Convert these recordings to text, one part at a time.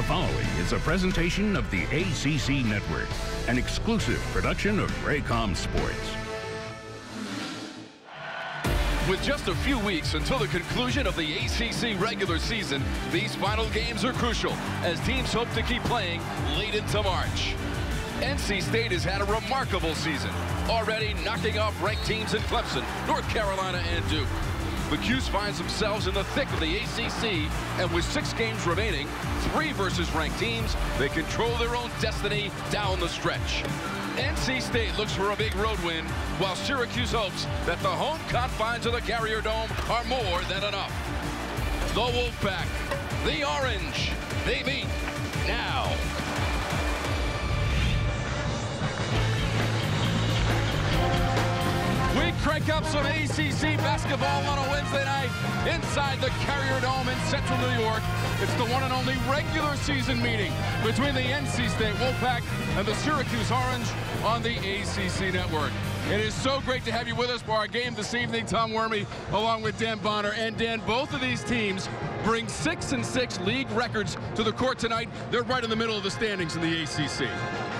following is a presentation of the ACC Network, an exclusive production of Raycom Sports. With just a few weeks until the conclusion of the ACC regular season, these final games are crucial as teams hope to keep playing late into March. NC State has had a remarkable season, already knocking off ranked teams in Clemson, North Carolina, and Duke. The 'Cuse finds themselves in the thick of the ACC, and with 6 games remaining, 3 versus ranked teams, they control their own destiny down the stretch. NC State looks for a big road win, while Syracuse hopes that the home confines of the Carrier Dome are more than enough. The Wolfpack, the Orange, they meet now. We crank up some ACC basketball on a Wednesday night inside the Carrier Dome in central New York. It's the one and only regular season meeting between the NC State Wolfpack and the Syracuse Orange on the ACC Network. It is so great to have you with us for our game this evening. Tom Wormy along with Dan Bonner. And Dan, both of these teams bring 6-6 league records to the court tonight. They're right in the middle of the standings in the ACC.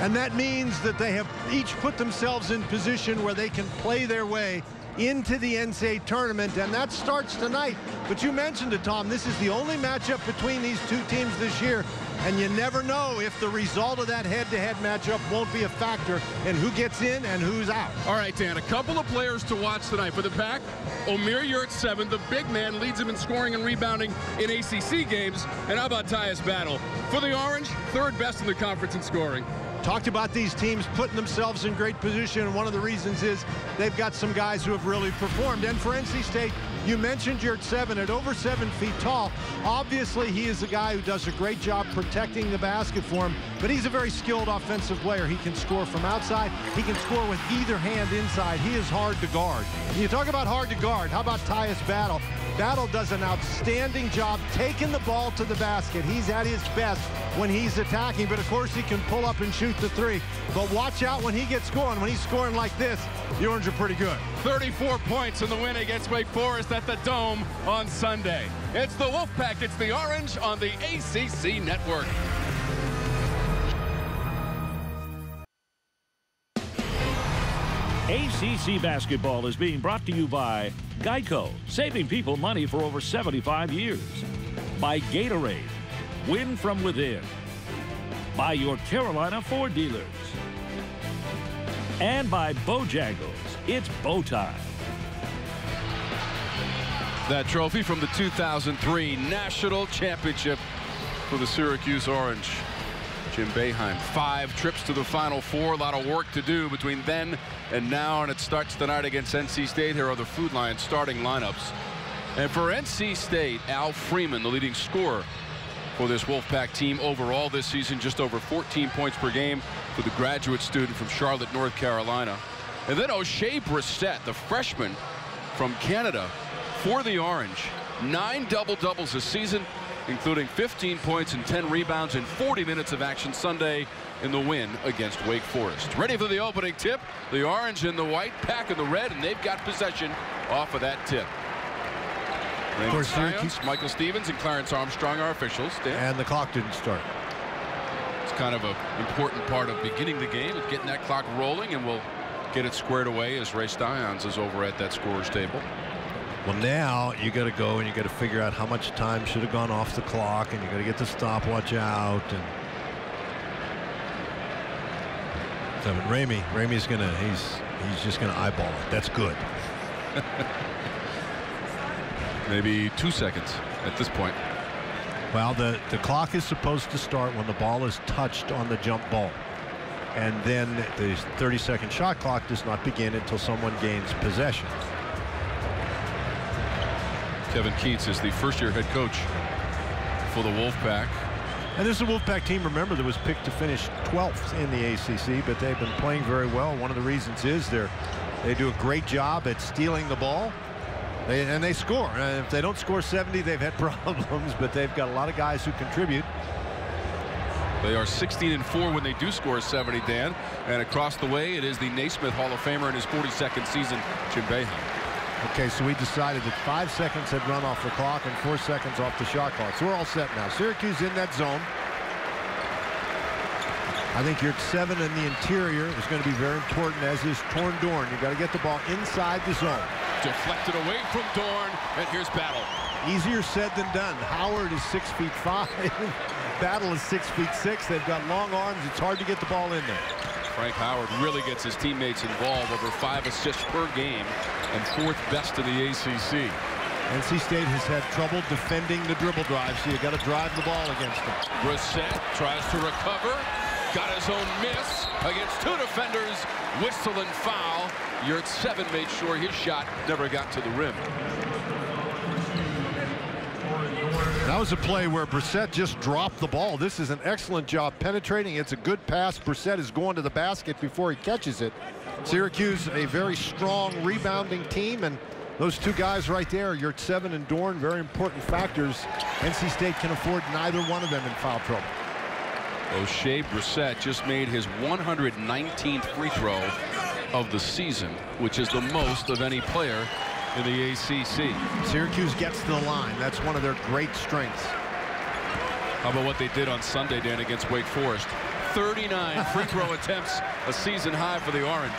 And that means that they have each put themselves in position where they can play their way into the NCAA tournament, and that starts tonight. But you mentioned it, Tom, this is the only matchup between these two teams this year, and you never know if the result of that head-to-head matchup won't be a factor in who gets in and who's out. All right, Dan, a couple of players to watch tonight. For the Pack, Omer Yurtseven, the big man, leads them in scoring and rebounding in ACC games. And how about Tyus Battle? For the Orange, 3rd best in the conference in scoring. Talked about these teams putting themselves in great position, and one of the reasons is they've got some guys who have really performed. And for NC State, you mentioned Yurtseven at over 7 feet tall. Obviously, he is a guy who does a great job protecting the basket for him, but he's a very skilled offensive player. He can score from outside. He can score with either hand inside. He is hard to guard. And you talk about hard to guard. How about Tyus Battle? Battle does an outstanding job taking the ball to the basket. He's at his best when he's attacking, but of course he can pull up and shoot the 3. But watch out when he gets going. When he's scoring like this, the Orange are pretty good. 34 points in the win against Wake Forest at the Dome on Sunday. It's the Wolfpack, it's the Orange on the ACC Network. ACC basketball is being brought to you by Geico, saving people money for over 75 years. By Gatorade, win from within. By your Carolina Ford dealers. And by Bojangles, it's bow time. That trophy from the 2003 National Championship for the Syracuse Orange. Jim Boeheim, 5 trips to the Final Four. A lot of work to do between then and now, and it starts tonight against NC State. Here are the Food Lions starting lineups. And for NC State, Al Freeman, the leading scorer for this Wolfpack team overall this season, just over 14 points per game for the graduate student from Charlotte, North Carolina. And then O'Shea Brissett, the freshman from Canada for the Orange. 9 double-doubles this season, including 15 points and 10 rebounds in 40 minutes of action Sunday in the win against Wake Forest. Ready for the opening tip. The Orange in the white, Pack in the red, and they've got possession off of that tip. Of course, Syracuse, Michael Stevens and Clarence Armstrong are officials. Dan? And the clock didn't start. It's kind of an important part of beginning the game, is getting that clock rolling, and we'll get it squared away as Ray Stions is over at that scorer's table. Well, now you got to go and you got to figure out how much time should have gone off the clock, and you got to get the stopwatch out. And so, but Ramey's gonna he's just gonna eyeball it. That's good. Maybe 2 seconds at this point. Well, the clock is supposed to start when the ball is touched on the jump ball, and then the 30-second shot clock does not begin until someone gains possession. Kevin Keats is the first-year head coach for the Wolfpack. And this is a Wolfpack team, remember, that was picked to finish 12th in the ACC, but they've been playing very well. One of the reasons is they do a great job at stealing the ball, and they score. And if they don't score 70, they've had problems, but they've got a lot of guys who contribute. They are 16-4 when they do score 70, Dan. And across the way, it is the Naismith Hall of Famer in his 42nd season, Jim Boeheim. Okay, so we decided that 5 seconds had run off the clock and 4 seconds off the shot clock. So we're all set now. Syracuse in that zone. I think you're at 7 in the interior is going to be very important, as is Torn Dorn. You've got to get the ball inside the zone. Deflected away from Dorn, and here's Battle. Easier said than done. Howard is 6'5". Battle is 6'6". They've got long arms. It's hard to get the ball in there. Frank Howard really gets his teammates involved, over 5 assists per game and 4th best in the ACC. NC State has had trouble defending the dribble drive, so you got to drive the ball against them. Brissett tries to recover, got his own miss against 2 defenders, whistle and foul. Yurt 7 made sure his shot never got to the rim. That was a play where Brissett just dropped the ball. This is an excellent job penetrating. It's a good pass. Brissett is going to the basket before he catches it. Syracuse, a very strong rebounding team, and those 2 guys right there, Yurt 7 and Dorn, very important factors. NC State can afford neither one of them in foul trouble. O'Shea Brissett just made his 119th free throw of the season, which is the most of any player in the ACC. Syracuse gets to the line. That's one of their great strengths. How about what they did on Sunday, Dan, against Wake Forest? 39 free throw attempts, a season high for the Orange.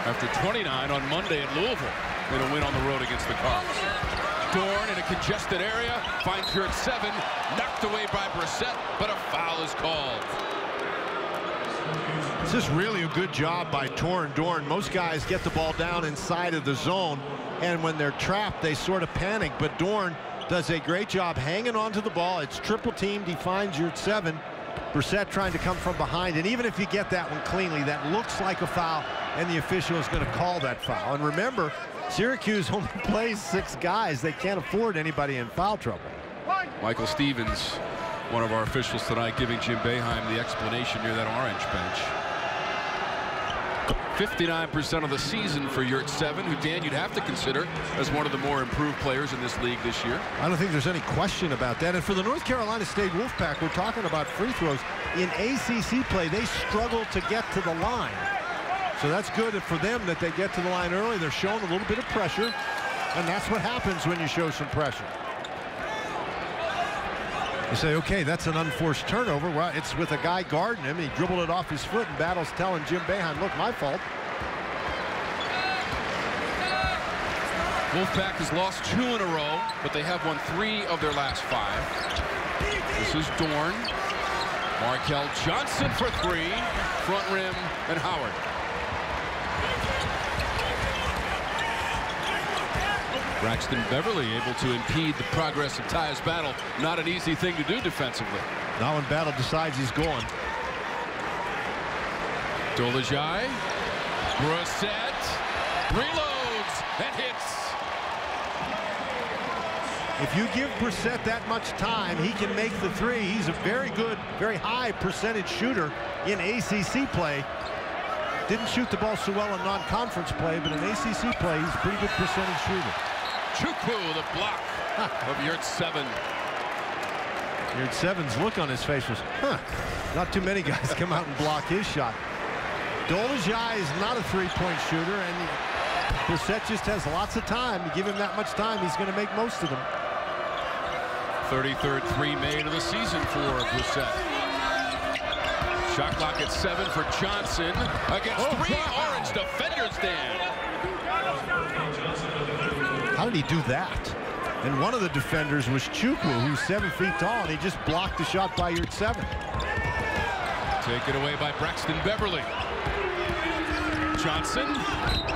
After 29 on Monday at Louisville in a win on the road against the Cards. Dorn in a congested area, finds Yurt 7, knocked away by Brissett, but a foul is called. This is really a good job by Torn Dorn. Most guys get the ball down inside of the zone, and when they're trapped, they sort of panic. But Dorn does a great job hanging onto the ball. It's triple teamed. He finds Yurt 7. Brissett trying to come from behind, and even if you get that one cleanly, that looks like a foul, and the official is going to call that foul. And remember, Syracuse only plays 6 guys. They can't afford anybody in foul trouble. Michael Stevens, one of our officials tonight, giving Jim Boeheim the explanation near that Orange bench. 59% of the season for Yurt 7, who, Dan, you'd have to consider as one of the more improved players in this league this year. I don't think there's any question about that. And for the North Carolina State Wolfpack, we're talking about free throws. In ACC play, they struggle to get to the line. So that's good for them that they get to the line early. They're showing a little bit of pressure, and that's what happens when you show some pressure. You say, okay, that's an unforced turnover. Well, it's with a guy guarding him. He dribbled it off his foot, and Battle's telling Jim Boeheim, look, my fault. Wolfpack has lost 2 in a row, but they have won 3 of their last 5. This is Dorn. Markel Johnson for 3. Front rim, and Howard. Braxton Beverly able to impede the progress of Tyus Battle. Not an easy thing to do defensively. Now when Battle decides he's going. Dolajai. Brissett. Reloads and hits. If you give Brissett that much time, he can make the 3. He's a very good, very high percentage shooter in ACC play. Didn't shoot the ball so well in non-conference play, but in ACC play, he's a pretty good percentage shooter. Chukwu, the block of Yurt 7. Yurt 7's look on his face was, not too many guys come out and block his shot. Dolajai is not a 3-point shooter, and Brissett just has lots of time. You give him that much time, he's going to make most of them. 33rd 3 made of the season for Brissett. Shot clock at 7 for Johnson against 3 Orange defenders, Dan. How did he do that? And one of the defenders was Chukwu, who's 7 feet tall, and he just blocked the shot by Yurt 7. Taken away by Braxton Beverly. Johnson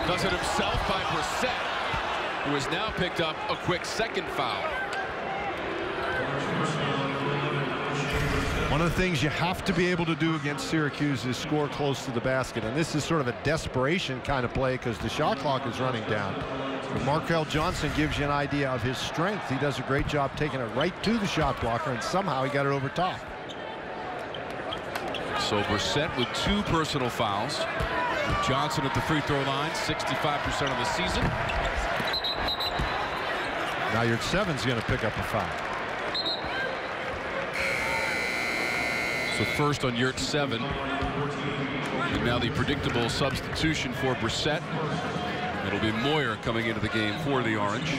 does it himself by Brissett, who has now picked up a quick second foul. One of the things you have to be able to do against Syracuse is score close to the basket, and this is sort of a desperation kind of play because the shot clock is running down. But Markel Johnson gives you an idea of his strength. He does a great job taking it right to the shot blocker, and somehow he got it over top. So Brissett with 2 personal fouls. With Johnson at the free throw line, 65% of the season. Now Yurt 7's going to pick up a foul. So first on Yurt 7. And now the predictable substitution for Brissett. It'll be Moyer coming into the game for the Orange.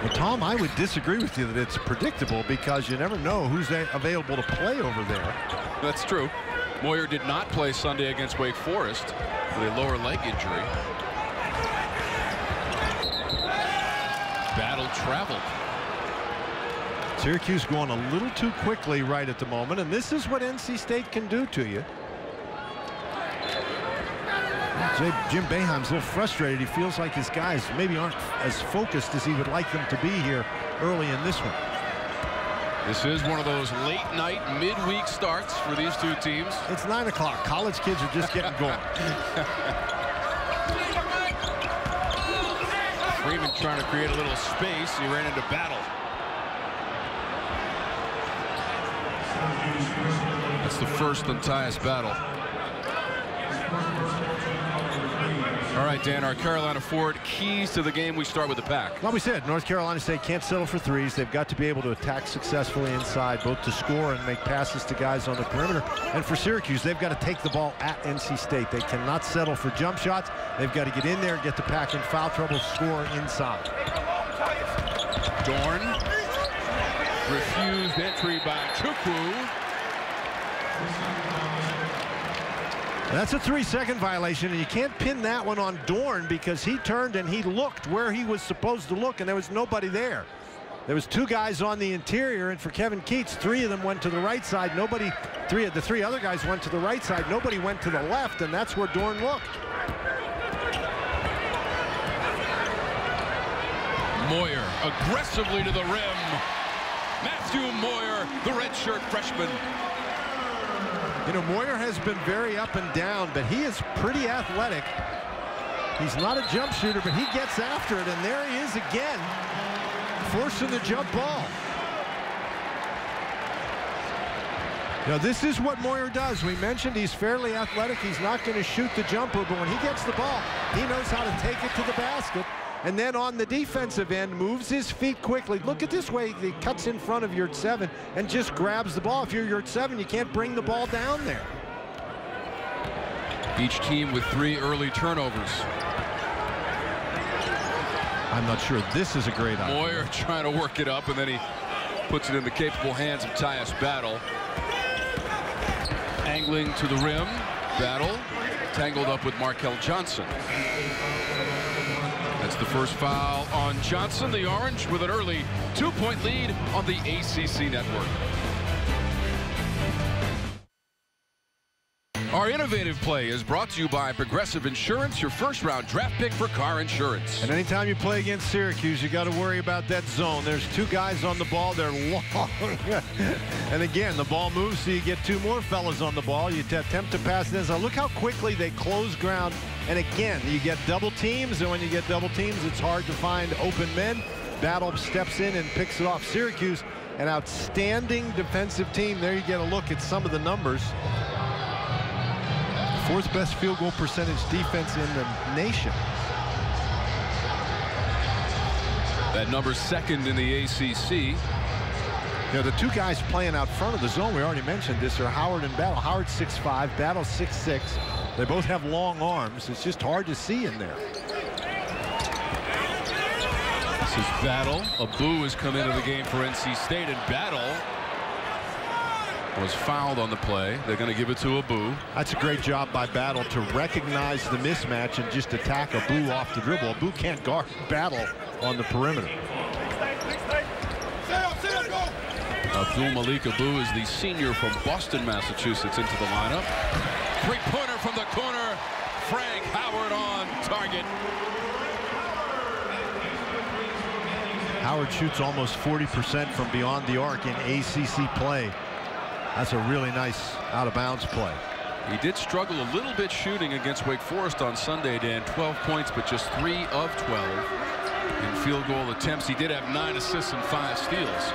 Well, Tom, I would disagree with you that it's predictable because you never know who's available to play over there. That's true. Moyer did not play Sunday against Wake Forest with a lower leg injury. Battle traveled. Syracuse going a little too quickly right at the moment, and this is what NC State can do to you. Jim Boeheim's a little frustrated. He feels like his guys maybe aren't as focused as he would like them to be here early in this one. This is one of those late night midweek starts for these two teams. It's 9 o'clock. College kids are just getting going. Freeman trying to create a little space. He ran into Battle. That's the first on Tyus Battle. All right, Dan, our Carolina forward keys to the game. We start with the pack. Like we said, North Carolina State can't settle for threes. They've got to be able to attack successfully inside, both to score and make passes to guys on the perimeter. And for Syracuse, they've got to take the ball at NC State. They cannot settle for jump shots. They've got to get in there, get the pack in foul trouble, score inside. Dorn. Refused entry by Chukwu. That's a 3-second violation, and you can't pin that one on Dorn because he turned and he looked where he was supposed to look, and there was nobody there. There was 2 guys on the interior, and for Kevin Keats, 3 of them went to the right side. The 3 other guys went to the right side. Nobody went to the left, and that's where Dorn looked. Moyer aggressively to the rim. Matthew Moyer, the redshirt freshman. You know, Moyer has been very up and down, but he is pretty athletic. He's not a jump shooter, but he gets after it, and there he is again, forcing the jump ball. Now, this is what Moyer does. We mentioned he's fairly athletic. He's not going to shoot the jumper, but when he gets the ball, he knows how to take it to the basket. And then on the defensive end, moves his feet quickly. Look at this way. He cuts in front of Yurt 7 and just grabs the ball. If you're Yurt 7, you can't bring the ball down there. Each team with 3 early turnovers. I'm not sure this is a great idea. Moyer trying to work it up, and then he puts it in the capable hands of Tyus Battle. Angling to the rim. Battle tangled up with Markel Johnson. That's the first foul on Johnson. The Orange with an early 2-point lead on the ACC network. Our innovative play is brought to you by Progressive Insurance, your first-round draft pick for car insurance. And anytime you play against Syracuse, you got to worry about that zone. There's 2 guys on the ball. They're long. And again, the ball moves, so you get 2 more fellas on the ball. You attempt to pass this. Now look how quickly they close ground. And again, you get double teams, and when you get double teams, it's hard to find open men. Battle steps in and picks it off. Syracuse, an outstanding defensive team. There you get a look at some of the numbers. 4th best field goal percentage defense in the nation. That number's 2nd in the ACC. You know, the 2 guys playing out front of the zone, we already mentioned this, are Howard and Battle. Howard's 6'5", Battle's 6'6". They both have long arms. It's just hard to see in there. This is Battle. Abu has come into the game for NC State, and Battle was fouled on the play. They're going to give it to Abu. That's a great job by Battle to recognize the mismatch and just attack Abu off the dribble. Abu can't guard Battle on the perimeter. Abdul Malik Abu is the senior from Boston, Massachusetts, into the lineup. 3-pointer from the corner. Frank Howard on target. Howard shoots almost 40% from beyond the arc in ACC play. That's a really nice out-of-bounds play. He did struggle a little bit shooting against Wake Forest on Sunday, Dan. 12 points, but just 3 of 12 in field goal attempts. He did have 9 assists and 5 steals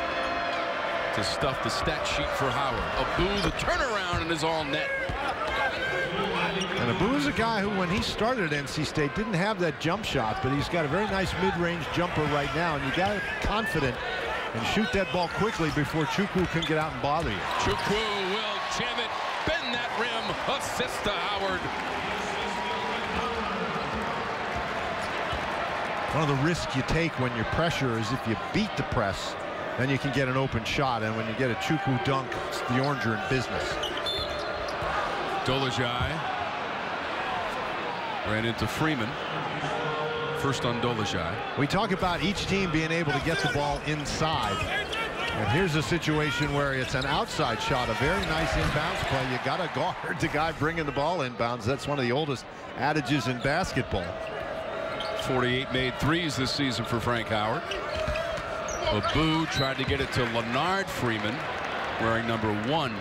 to stuff the stat sheet for Howard. Abu, the turnaround, and is all net. And Abu is a guy who, when he started at NC State, didn't have that jump shot, but he's got a very nice mid-range jumper right now, and you got to be confident and shoot that ball quickly before Chukwu can get out and bother you. Chukwu will jam it, bend that rim, assist to Howard. One of the risks you take when you pressure is if you beat the press, then you can get an open shot. And when you get a Chukwu dunk, it's the Orange are in business. Dolezaj ran into Freeman. First on Dolezaj. We talk about each team being able to get the ball inside. And here's a situation where it's an outside shot, a very nice inbounds play. You got to guard the guy bringing the ball inbounds. That's one of the oldest adages in basketball. 48 made threes this season for Frank Howard. Abu tried to get it to Leonard Freeman, wearing number 1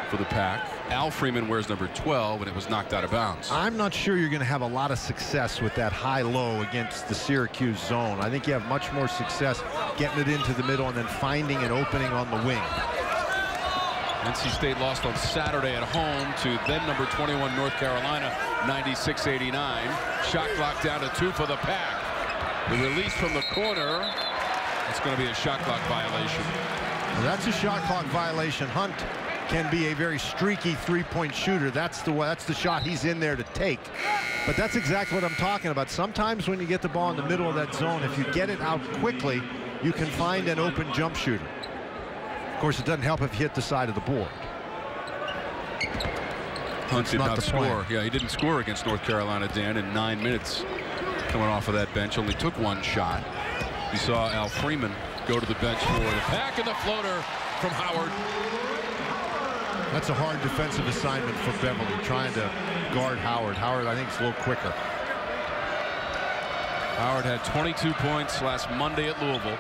for the Pack. Al Freeman wears number 12, and it was knocked out of bounds. I'm not sure you're going to have a lot of success with that high-low against the Syracuse zone. I think you have much more success getting it into the middle and then finding an opening on the wing. NC State lost on Saturday at home to then number 21 North Carolina, 96-89. Shot clock down to 2 for the Pack. The release from the corner. It's going to be a shot clock violation. Well, that's a shot clock violation. Hunt can be a very streaky three-point shooter. That's the shot he's in there to take. But that's exactly what I'm talking about. Sometimes when you get the ball in the middle of that zone, if you get it out quickly, you can find an open jump shooter. Of course, it doesn't help if you hit the side of the board. Hunt did not score. Yeah, he didn't score against North Carolina, Dan, in 9 minutes. Coming off of that bench, only took 1 shot. You saw Al Freeman go to the bench for the Pack, and the floater from Howard. That's a hard defensive assignment for Beverly, trying to guard Howard. Howard, I think, is a little quicker. Howard had 22 points last Monday at Louisville,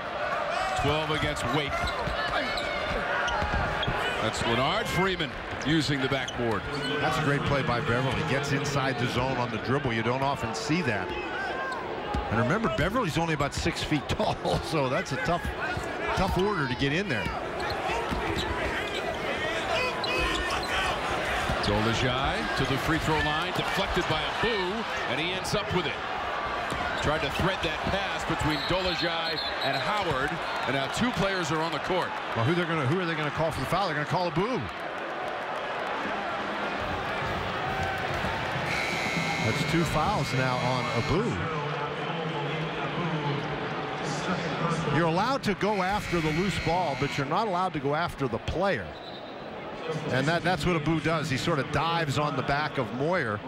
12 against Wake. That's Leonard Freeman using the backboard. That's a great play by Beverly. Gets inside the zone on the dribble. You don't often see that. And remember, Beverly's only about 6 feet tall, so that's a tough order to get in there. Dolezaj to the free throw line, deflected by Abu, and he ends up with it. Tried to thread that pass between Dolezaj and Howard, and now 2 players are on the court. Well, who are they going to call for the foul? They're going to call Abu. That's 2 fouls now on Abu. You're allowed to go after the loose ball, but you're not allowed to go after the player. And that's what Abu does. He sort of dives on the back of Moyer.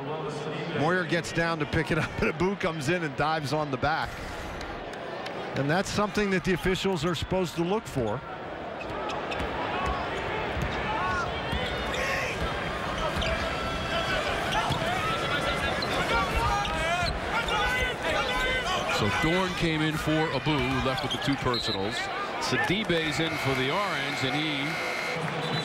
Moyer gets down to pick it up, and Abu comes in and dives on the back. And that's something that the officials are supposed to look for. So Dorn came in for Abu, left with the 2 personals. Sidibe's in for the Orange, and he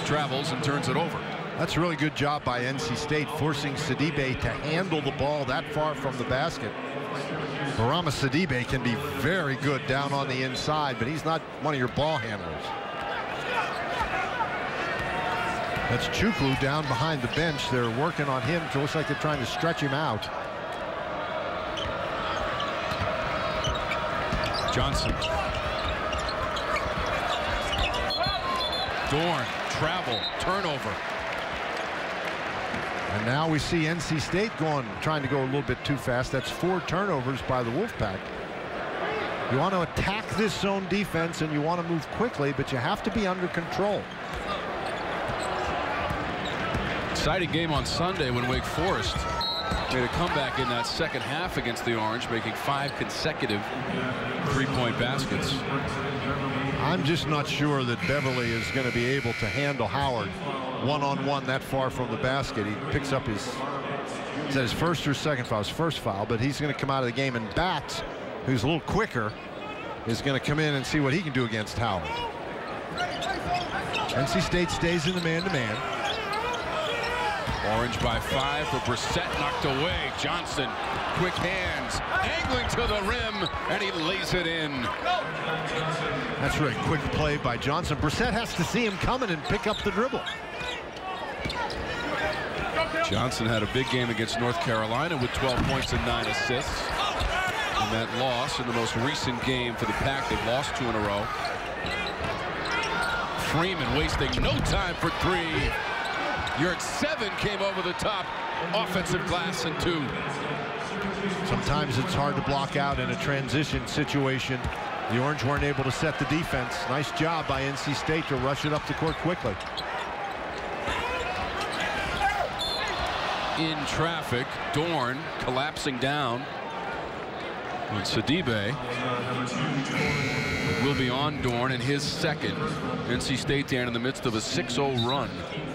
travels and turns it over. That's a really good job by NC State, forcing Sidibe to handle the ball that far from the basket. Barama Sidibe can be very good down on the inside, but he's not one of your ball handlers. That's Chukwu down behind the bench. They're working on him. It looks like they're trying to stretch him out. Johnson. Dorn, travel, turnover. And now we see NC State trying to go a little bit too fast. That's 4 turnovers by the Wolfpack. You want to attack this zone defense and you want to move quickly, but you have to be under control. Exciting game on Sunday when Wake Forest made a comeback in that second half against the Orange, making 5 consecutive 3-point baskets. I'm just not sure that Beverly is going to be able to handle Howard one-on-one that far from the basket. He picks up his first or second foul, his first foul, but he's going to come out of the game, and Batts, who's a little quicker, is going to come in and see what he can do against Howard. NC State stays in the man-to-man. Orange by 5 for Brissett, knocked away. Johnson, quick hands, angling to the rim, and he lays it in. That's a really quick play by Johnson. Brissett has to see him coming and pick up the dribble. Johnson had a big game against North Carolina with 12 points and 9 assists. And that loss in the most recent game for the Pack, they've lost 2 in a row. Freeman wasting no time for 3. You're at 7, came over the top. Offensive glass and 2. Sometimes it's hard to block out in a transition situation. The Orange weren't able to set the defense. Nice job by NC State to rush it up the court quickly. In traffic, Dorn collapsing down. And Sidibe will be on Dorn in his second. NC State, Dan, in the midst of a 6-0 run.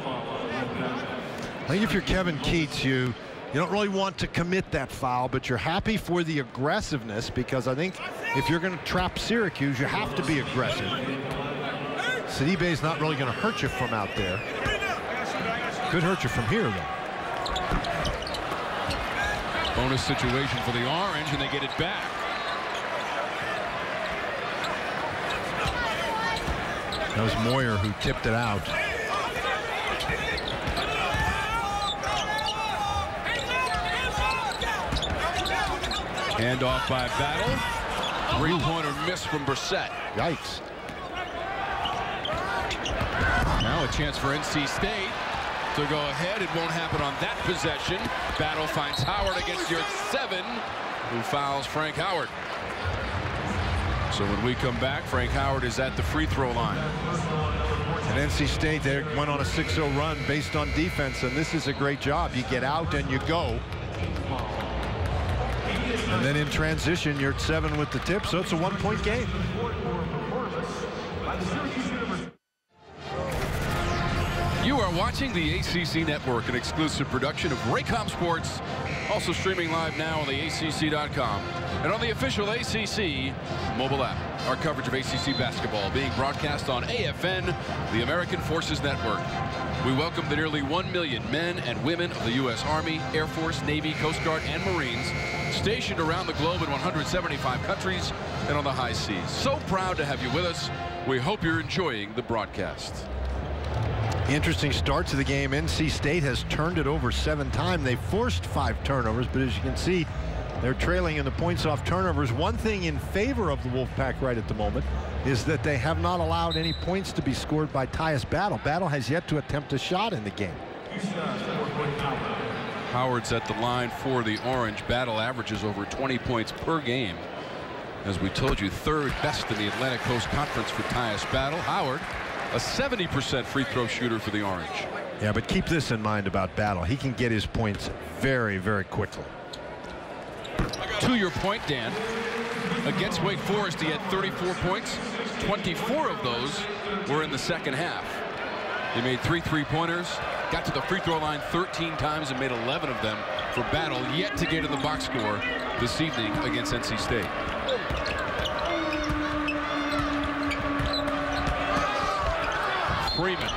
I think if you're Kevin Keats, you don't really want to commit that foul, but you're happy for the aggressiveness, because I think if you're going to trap Syracuse, you have to be aggressive. Sidibe is not really going to hurt you from out there. Could hurt you from here, though. Bonus situation for the Orange, and they get it back. That was Moyer who tipped it out. Handoff by Battle. Three-pointer miss from Brissett. Yikes. Now a chance for NC State to go ahead. It won't happen on that possession. Battle finds Howard against your 7, who fouls Frank Howard. So when we come back, Frank Howard is at the free throw line. And NC State, they went on a 6-0 run based on defense, and this is a great job. You get out and you go. And then in transition, you're at 7 with the tip, so it's a 1-point game. You are watching the ACC Network, an exclusive production of Raycom Sports, also streaming live now on the ACC.com and on the official ACC mobile app. Our coverage of ACC basketball being broadcast on AFN, the American Forces Network. We welcome the nearly 1 million men and women of the U.S. Army, Air Force, Navy, Coast Guard, and Marines stationed around the globe in 175 countries and on the high seas. So proud to have you with us. We hope you're enjoying the broadcast. Interesting start to the game. NC State has turned it over 7 times. They forced 5 turnovers, but as you can see, they're trailing in the points off turnovers. One thing in favor of the Wolfpack right at the moment is that they have not allowed any points to be scored by Tyus Battle. Battle has yet to attempt a shot in the game. Howard's at the line for the Orange. Battle averages over 20 points per game. As we told you, 3rd best in the Atlantic Coast Conference for Tyus Battle. Howard, a 70% free throw shooter for the Orange. Yeah, but keep this in mind about Battle. He can get his points very, very quickly. To your point, Dan, against Wake Forest, he had 34 points. 24 of those were in the second half. He made 3 3-pointers, got to the free throw line 13 times and made 11 of them for Battle, yet to get in the box score this evening against NC State. Freeman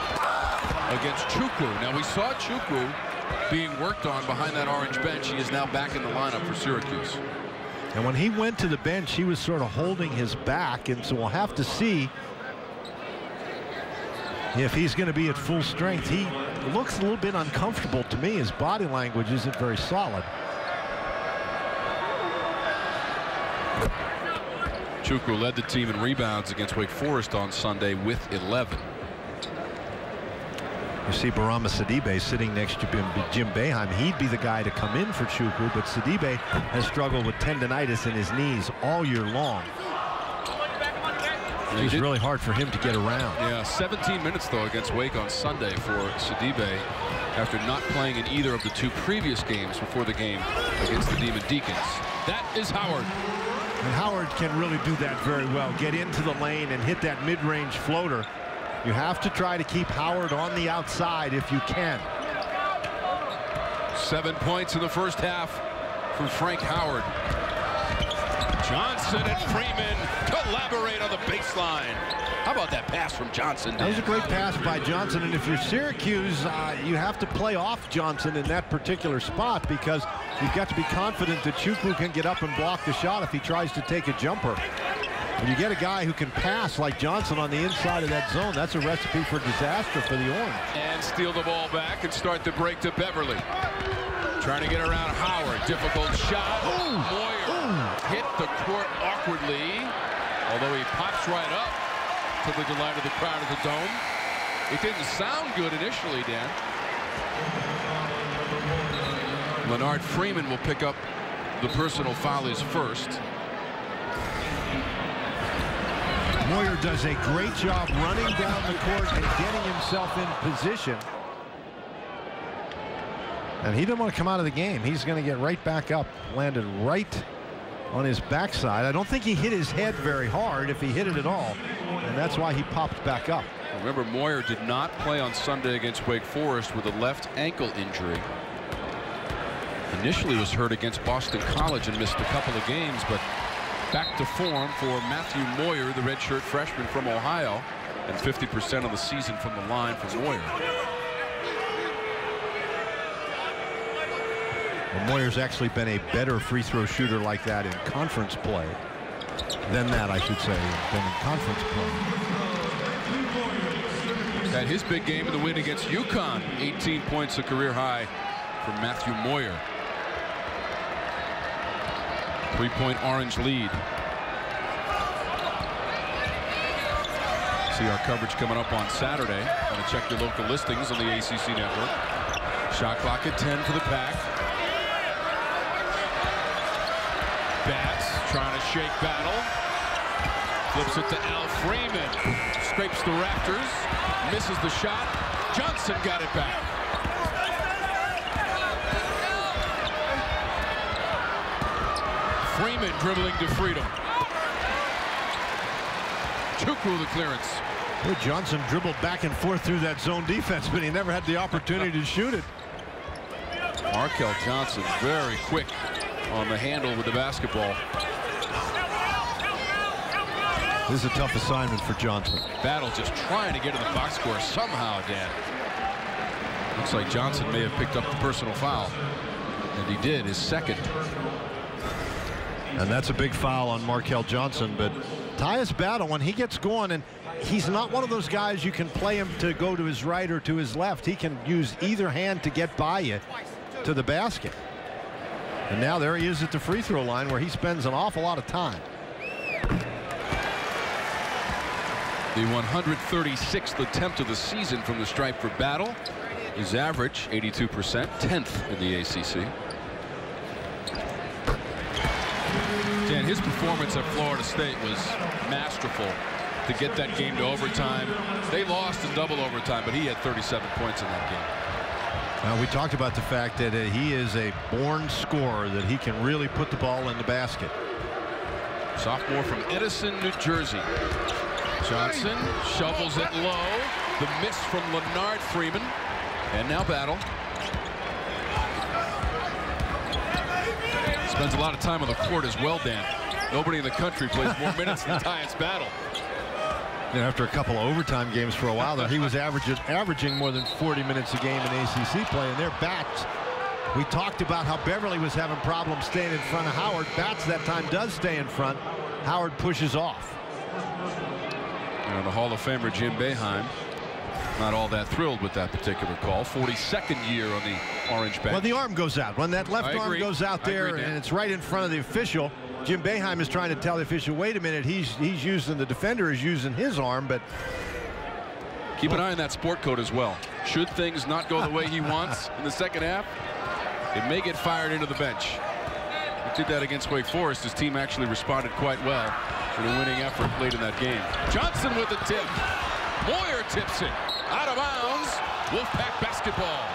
against Chukwu. Now we saw Chukwu being worked on behind that Orange bench. He is now back in the lineup for Syracuse. And when he went to the bench, he was sort of holding his back, and so we'll have to see if he's going to be at full strength. He looks a little bit uncomfortable to me. His body language isn't very solid. Chukwu led the team in rebounds against Wake Forest on Sunday with 11. You see Barama Sidibe sitting next to Jim Boeheim. He'd be the guy to come in for Chukwu, but Sidibe has struggled with tendonitis in his knees all year long. It's really hard for him to get around. Yeah, 17 minutes, though, against Wake on Sunday for Sidibe after not playing in either of the 2 previous games before the game against the Demon Deacons. That is Howard. And Howard can really do that very well. Get into the lane and hit that mid-range floater. You have to try to keep Howard on the outside if you can. 7 points in the first half from Frank Howard. Johnson and Freeman collaborate on the baseline. How about that pass from Johnson? That was a great pass by Johnson, and if you're Syracuse, you have to play off Johnson in that particular spot, because you've got to be confident that Chukwu can get up and block the shot if he tries to take a jumper. When you get a guy who can pass like Johnson on the inside of that zone, that's a recipe for disaster for the Orange. And steal the ball back and start the break to Beverly. Trying to get around Howard. Difficult shot. Moyer hit the court awkwardly, although he pops right up to the delight of the crowd at the Dome. It didn't sound good initially, Dan. Leonard Freeman will pick up the personal foul is first. Moyer does a great job running down the court and getting himself in position. And he didn't want to come out of the game. He's going to get right back up. Landed right on his backside. I don't think he hit his head very hard, if he hit it at all. And that's why he popped back up. Remember, Moyer did not play on Sunday against Wake Forest with a left ankle injury. Initially was hurt against Boston College and missed a couple of games, but back to form for Matthew Moyer, the redshirt freshman from Ohio, and 50% of the season from the line for Moyer. Well, Moyer's actually been a better free throw shooter like that in conference play than that, I should say, than in conference play. Had his big game in the win against UConn. 18 points, a career high for Matthew Moyer. 3-point Orange lead. See our coverage coming up on Saturday. Want to check your local listings on the ACC network. Shot clock at 10 for the Pack. Bats trying to shake Battle. Flips it to Al Freeman. Scrapes the rafters. Misses the shot. Johnson got it back. Freeman dribbling to freedom. Chukwu the clearance. Boy, Johnson dribbled back and forth through that zone defense, but he never had the opportunity to shoot it. Markel Johnson very quick on the handle with the basketball. This is a tough assignment for Johnson. Battle just trying to get to the box score somehow, Dan. Looks like Johnson may have picked up the personal foul. And he did, his second. And that's a big foul on Markel Johnson. But Tyus Battle, when he gets going, and he's not one of those guys you can play him to go to his right or to his left. He can use either hand to get by you to the basket. And now there he is at the free throw line, where he spends an awful lot of time. The 136th attempt of the season from the stripe for Battle. His average 82%, 10th in the ACC. Dan, his performance at Florida State was masterful to get that game to overtime. They lost in double overtime, but he had 37 points in that game. Now, we talked about the fact that he is a born scorer, that he can really put the ball in the basket. Sophomore from Edison, New Jersey. Johnson shovels it low. The miss from Leonard Freeman. And now Battle. Spends a lot of time on the court as well, Dan. Nobody in the country plays more minutes than Tyus Battle. And after a couple of overtime games for a while there, he was averaging more than 40 minutes a game in ACC play, and their Bats. We talked about how Beverly was having problems staying in front of Howard. Bats that time does stay in front. Howard pushes off. And the Hall of Famer Jim Boeheim, not all that thrilled with that particular call. 42nd year on the Orange bench. Well, the arm goes out. When that left arm goes out there and it's right in front of the official, Jim Boeheim is trying to tell the official, wait a minute, he's using, the defender is using his arm, but keep an eye on that sport code as well. Should things not go the way he wants in the second half, it may get fired into the bench. He did that against Wake Forest. His team actually responded quite well in a winning effort late in that game. Johnson with the tip. Moyer tips it out of bounds. Wolfpack basketball.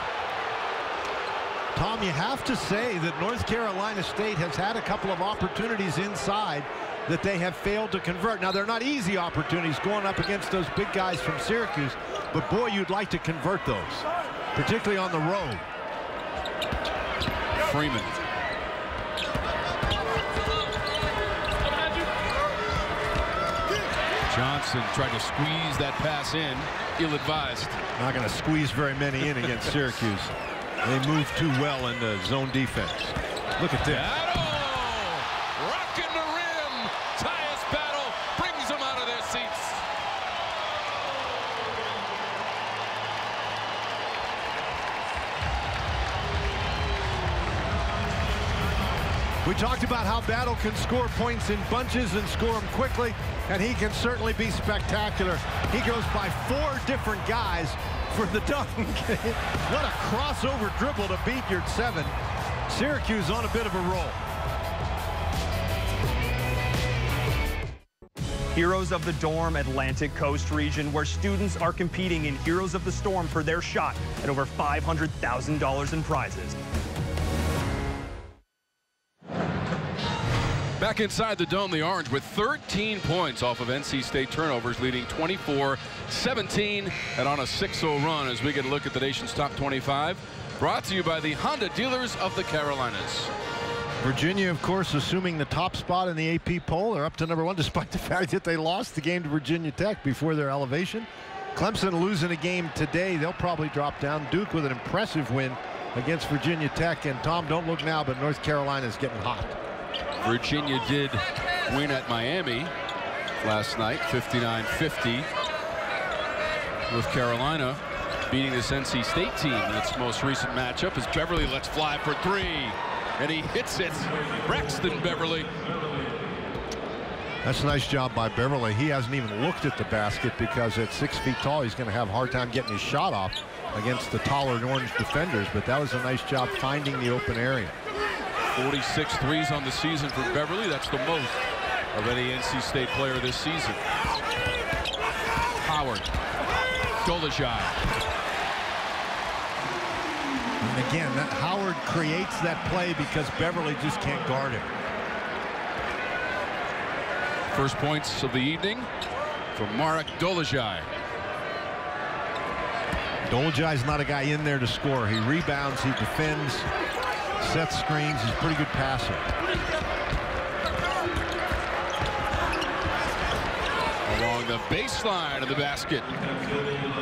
Tom, you have to say that North Carolina State has had a couple of opportunities inside that they have failed to convert. Now, they're not easy opportunities going up against those big guys from Syracuse, but boy, you'd like to convert those, particularly on the road. Freeman. Johnson tried to squeeze that pass in, ill-advised. Not going to squeeze very many in against Syracuse. They move too well in the zone defense. Look at this. Rocking the rim. Tyus Battle brings them out of their seats. We talked about how Battle can score points in bunches and score them quickly, and he can certainly be spectacular. He goes by 4 different guys for the dunk. What a crossover dribble to beat your 7. Syracuse on a bit of a roll. Heroes of the Dorm Atlantic Coast region, where students are competing in Heroes of the Storm for their shot at over $500,000 in prizes. Back inside the Dome, the Orange with 13 points off of NC State turnovers, leading 24-17 and on a 6-0 run as we get a look at the nation's top 25. Brought to you by the Honda dealers of the Carolinas. Virginia, of course, assuming the top spot in the AP poll. They're up to #1 despite the fact that they lost the game to Virginia Tech before their elevation. Clemson losing a game today. They'll probably drop down. Duke with an impressive win against Virginia Tech. And Tom, don't look now, but North Carolina is getting hot. Virginia did win at Miami last night, 59-50. North Carolina beating this NC State team in its most recent matchup as Beverly lets fly for 3. And he hits it. Braxton Beverly. That's a nice job by Beverly. He hasn't even looked at the basket because at 6 feet tall, he's going to have a hard time getting his shot off against the taller Orange defenders. But that was a nice job finding the open area. 46 threes on the season for Beverly. That's the most of any NC State player this season. Howard. Dolezaj. And again, Howard creates that play because Beverly just can't guard him. First points of the evening from Marek Dolezaj. Dolezaj's not a guy in there to score. He rebounds, he defends, sets screens. He's a pretty good passer. Along the baseline of the basket.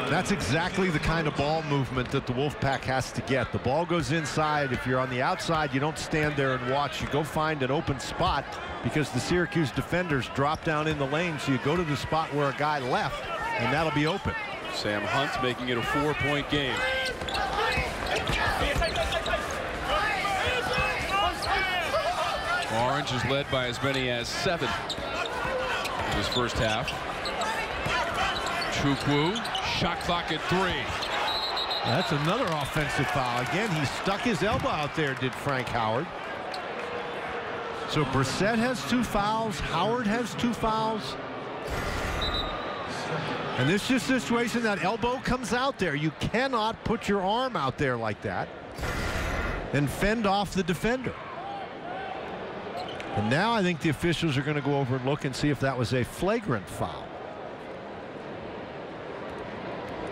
That's exactly the kind of ball movement that the Wolfpack has to get. The ball goes inside. If you're on the outside, you don't stand there and watch. You go find an open spot because the Syracuse defenders drop down in the lane. So you go to the spot where a guy left, and that'll be open. Sam Hunt making it a 4-point game. Orange is led by as many as 7 in this first half. Chukwu, shot clock at 3. That's another offensive foul. Again, he stuck his elbow out there, did Frank Howard. So Brissett has 2 fouls. Howard has 2 fouls. And this is just a situation that elbow comes out there. You cannot put your arm out there like that and fend off the defender. And now I think the officials are going to go over and look and see if that was a flagrant foul.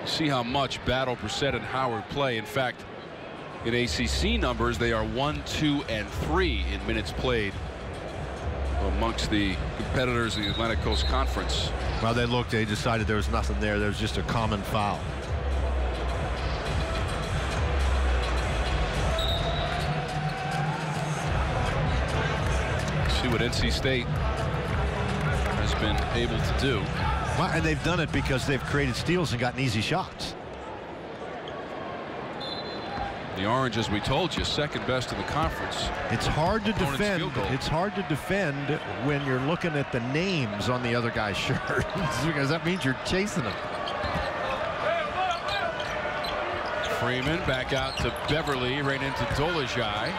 See how much battle Brissett and Howard play. In fact, in ACC numbers, they are 1, 2, and 3 in minutes played amongst the competitors in the Atlantic Coast Conference. Well, they looked, they decided there was nothing there. There was just a common foul. See what NC State has been able to do. Well, and they've done it because they've created steals and gotten easy shots. The Orange, as we told you, second best in the conference. It's hard to defend. It's hard to defend when you're looking at the names on the other guy's shirt because that means you're chasing them. Freeman back out to Beverly, right into Dolezaj.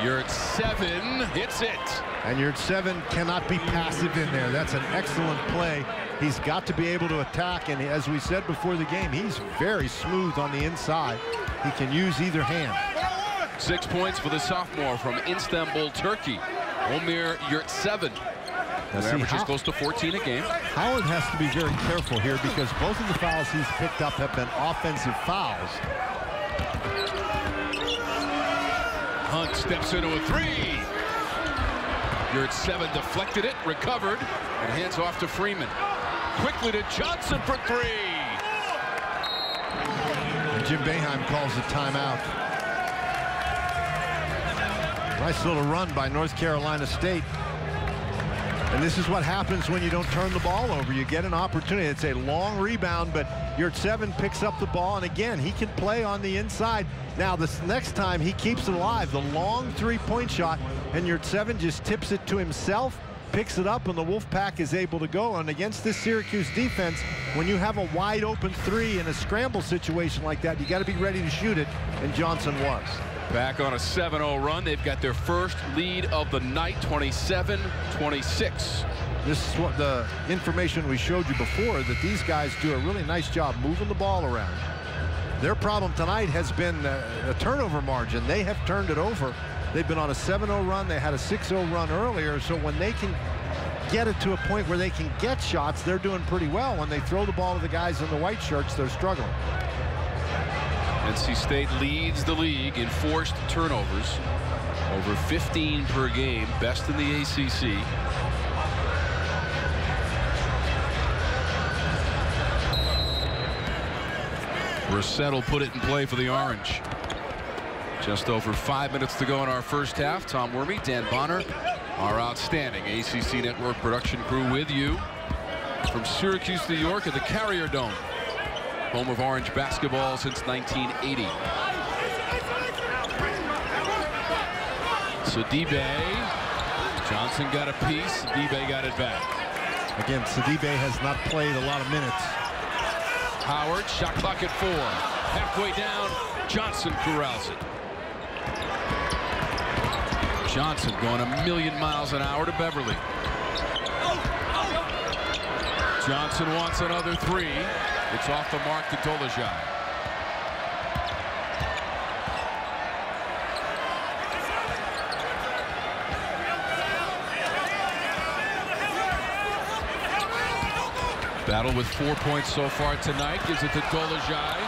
You're at 7, hits it. And you're at 7, cannot be passive in there. That's an excellent play. He's got to be able to attack, and as we said before the game, he's very smooth on the inside. He can use either hand. 6 points for the sophomore from Istanbul, Turkey. Omir Yurtseven. Who averages close to 14 a game. Howard has to be very careful here because both of the fouls he's picked up have been offensive fouls. Hunt steps into a 3. Yurtseven deflected it, recovered, and hands off to Freeman. Quickly to Johnson for 3. And Jim Boeheim calls the timeout. Nice little run by North Carolina State. And this is what happens when you don't turn the ball over. You get an opportunity. It's a long rebound, but Yurtseven picks up the ball, and again, he can play on the inside. Now, this next time, he keeps it alive. The long three-point shot, and Yurtseven just tips it to himself, picks it up, and the Wolfpack is able to go. And against this Syracuse defense, when you have a wide-open 3 in a scramble situation like that, you got to be ready to shoot it, and Johnson was. Back on a 7-0 run. They've got their first lead of the night, 27-26. this is what the information we showed you before, that these guys do a really nice job moving the ball around. Their problem tonight has been a turnover margin. They have turned it over. They've been on a 7-0 run. They had a 6-0 run earlier. So when they can get it to a point where they can get shots, they're doing pretty well. When they throw the ball to the guys in the white shirts, they're struggling. NC State leads the league in forced turnovers, over 15 per game, best in the ACC. Brissett will put it in play for the Orange. Just over 5 minutes to go in our first half. Tom Wormy, Dan Bonner, our outstanding ACC Network production crew with you from Syracuse, New York at the Carrier Dome, home of Orange basketball since 1980. Sidibe. Johnson got a piece. Sidibe got it back. Again, Sidibe has not played a lot of minutes. Howard, shot clock at 4. Halfway down, Johnson corrals it. Johnson going a million miles an hour to Beverly. Johnson wants another 3. It's off the mark to Dolezaj. Battle with 4 points so far tonight. Gives it to Dolezaj.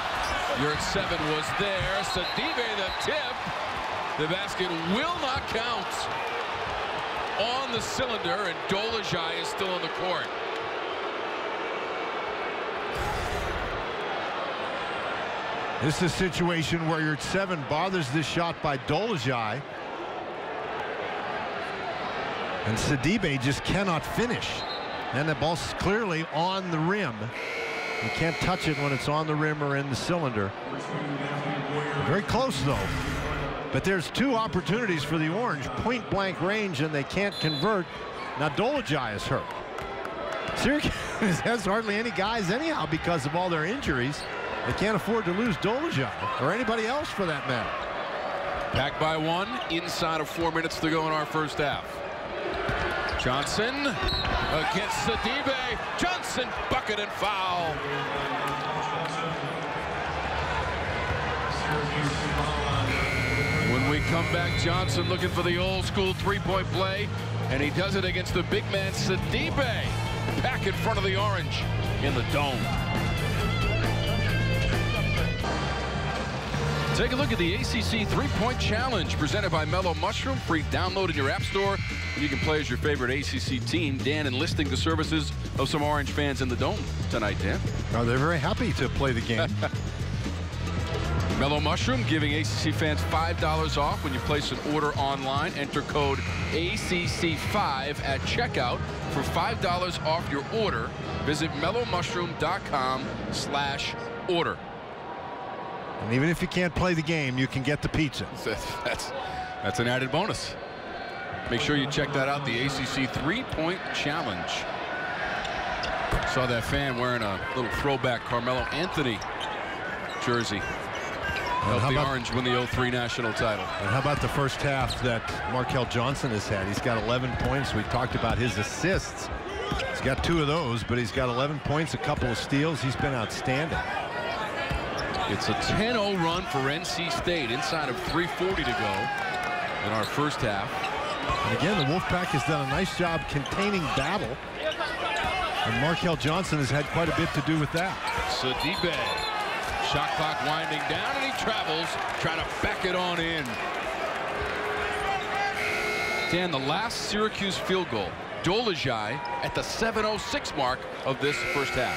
Yurt 7 was there. Sidibe the tip. The basket will not count on the cylinder, and Dolezaj is still on the court. This is a situation where Yurt 7 bothers this shot by Dolezaj. And Sidibe just cannot finish. And the ball's clearly on the rim. You can't touch it when it's on the rim or in the cylinder. Very close, though. But there's 2 opportunities for the Orange. Point blank range, and they can't convert. Now Dolezaj is hurt. Syracuse has hardly any guys anyhow because of all their injuries. They can't afford to lose Dolezaj or anybody else for that matter. Back by 1 inside of 4 minutes to go in our first half. Johnson against Sidibe. Johnson bucket and foul. When we come back, Johnson looking for the old school 3-point play, and he does it against the big man Sidibe. Back in front of the Orange in the Dome. Take a look at the ACC 3-point challenge presented by Mellow Mushroom. Free download in your app store. And you can play as your favorite ACC team. Dan enlisting the services of some Orange fans in the Dome tonight, Dan. Oh, they're very happy to play the game. Mellow Mushroom giving ACC fans $5 off when you place an order online. Enter code ACC5 at checkout for $5 off your order. Visit mellowmushroom.com/order. And even if you can't play the game, you can get the pizza. That's an added bonus. Make sure you check that out, the ACC 3-point challenge. Saw that fan wearing a little throwback Carmelo Anthony jersey. Helped the Orange win the 03 national title. And how about the first half that Markel Johnson has had? He's got 11 points. We talked about his assists. He's got 2 of those, but he's got 11 points, a couple of steals. He's been outstanding. It's a 10-0 run for NC State inside of 3:40 to go in our first half. And again, the Wolfpack has done a nice job containing Battle. And Markel Johnson has had quite a bit to do with that. Sidibe. Shot clock winding down, and he travels, trying to back it on in. Dan, the last Syracuse field goal, Dolezaj at the 7:06 mark of this first half.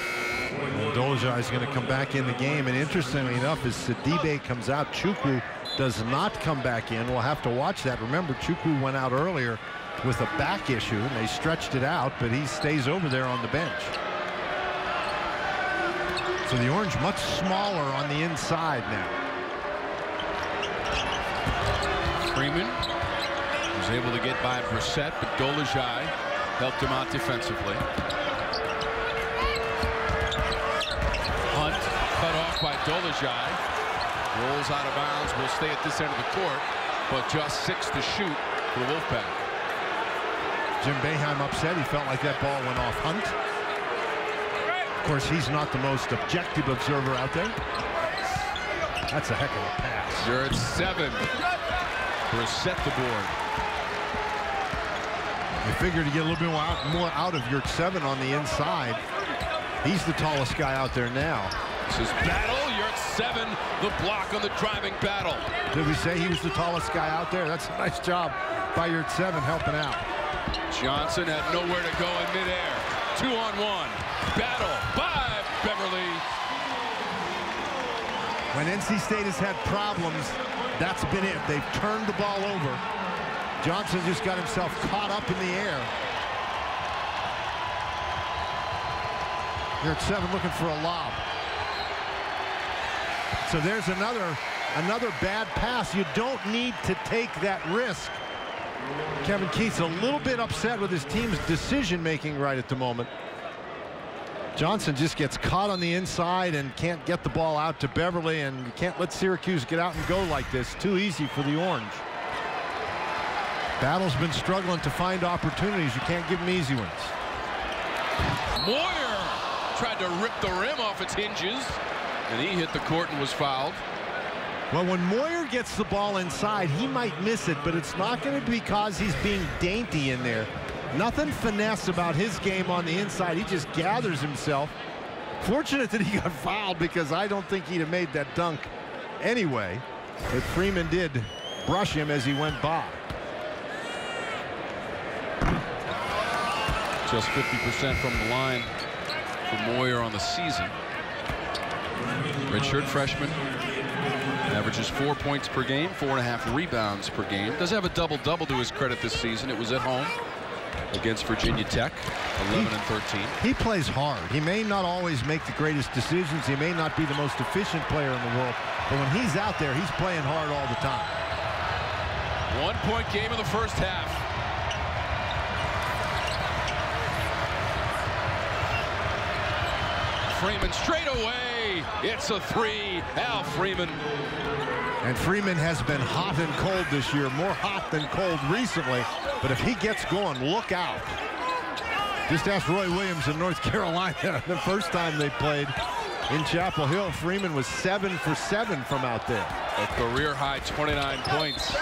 And Dolezaj is going to come back in the game, and interestingly enough, as Sidibe comes out, Chukwu does not come back in. We'll have to watch that. Remember, Chukwu went out earlier with a back issue, and they stretched it out, but he stays over there on the bench. So the Orange much smaller on the inside now. Freeman was able to get by Brissett, but Dolezaj helped him out defensively. Hunt cut off by Dolezaj. Rolls out of bounds. Will stay at this end of the court, but just 6 to shoot for the Wolfpack. Jim Boeheim upset. He felt like that ball went off Hunt. Of course, he's not the most objective observer out there. That's a heck of a pass. You're at 7. Reset the board. You figure to get a little bit more out of your 7 on the inside. He's the tallest guy out there now. This is Battle. You're at 7. The block on the driving Battle. Did we say he was the tallest guy out there? That's a nice job by your 7 helping out. Johnson had nowhere to go in midair. 2-on-1. Battle by Beverly. When NC State has had problems, that's been it. They've turned the ball over. Johnson just got himself caught up in the air. You're at 7 looking for a lob. So there's another bad pass. You don't need to take that risk. Kevin Keith's a little bit upset with his team's decision-making right at the moment. Johnson just gets caught on the inside and can't get the ball out to Beverly, and you can't let Syracuse get out and go like this. Too easy for the Orange. Battle's been struggling to find opportunities. You can't give him easy ones. Moyer tried to rip the rim off its hinges, and he hit the court and was fouled. Well, when Moyer gets the ball inside, he might miss it, but it's not going to be because he's being dainty in there. Nothing finesse about his game on the inside. He just gathers himself. Fortunate that he got fouled, because I don't think he'd have made that dunk anyway. But Freeman did brush him as he went by. Just 50% from the line for Moyer on the season. Redshirt freshman. Averages 4 points per game, 4.5 rebounds per game. Does have a double-double to his credit this season. It was at home against Virginia Tech, 11 and 13. He plays hard. He may not always make the greatest decisions. He may not be the most efficient player in the world, but when he's out there, he's playing hard all the time. 1 point game in the first half. Freeman straight away. It's a 3. Al Freeman. And Freeman has been hot and cold this year, more hot than cold recently. But if he gets going, look out. Just ask Roy Williams in North Carolina the first time they played in Chapel Hill. Freeman was 7 for 7 from out there. A career high 29 points.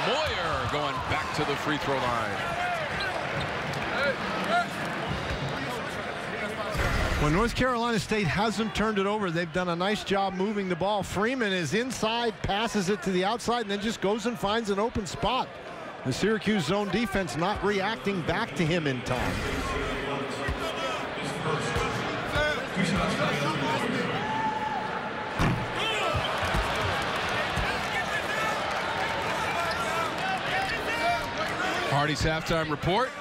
Moyer going back to the free throw line. When North Carolina State hasn't turned it over, they've done a nice job moving the ball. Freeman is inside, passes it to the outside, and then just goes and finds an open spot. The Syracuse zone defense not reacting back to him in time. Hardy's halftime report.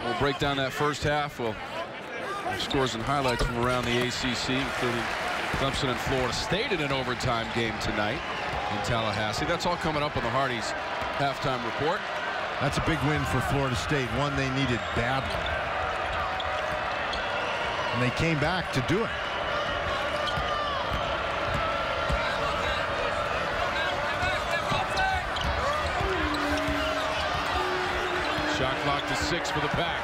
We'll break down that first half. We'll scores and highlights from around the ACC, including Clemson and Florida State in an overtime game tonight in Tallahassee. That's all coming up on the Hardy's halftime report. That's a big win for Florida State, one they needed badly. And they came back to do it. Shot clock to 6 for the Pack.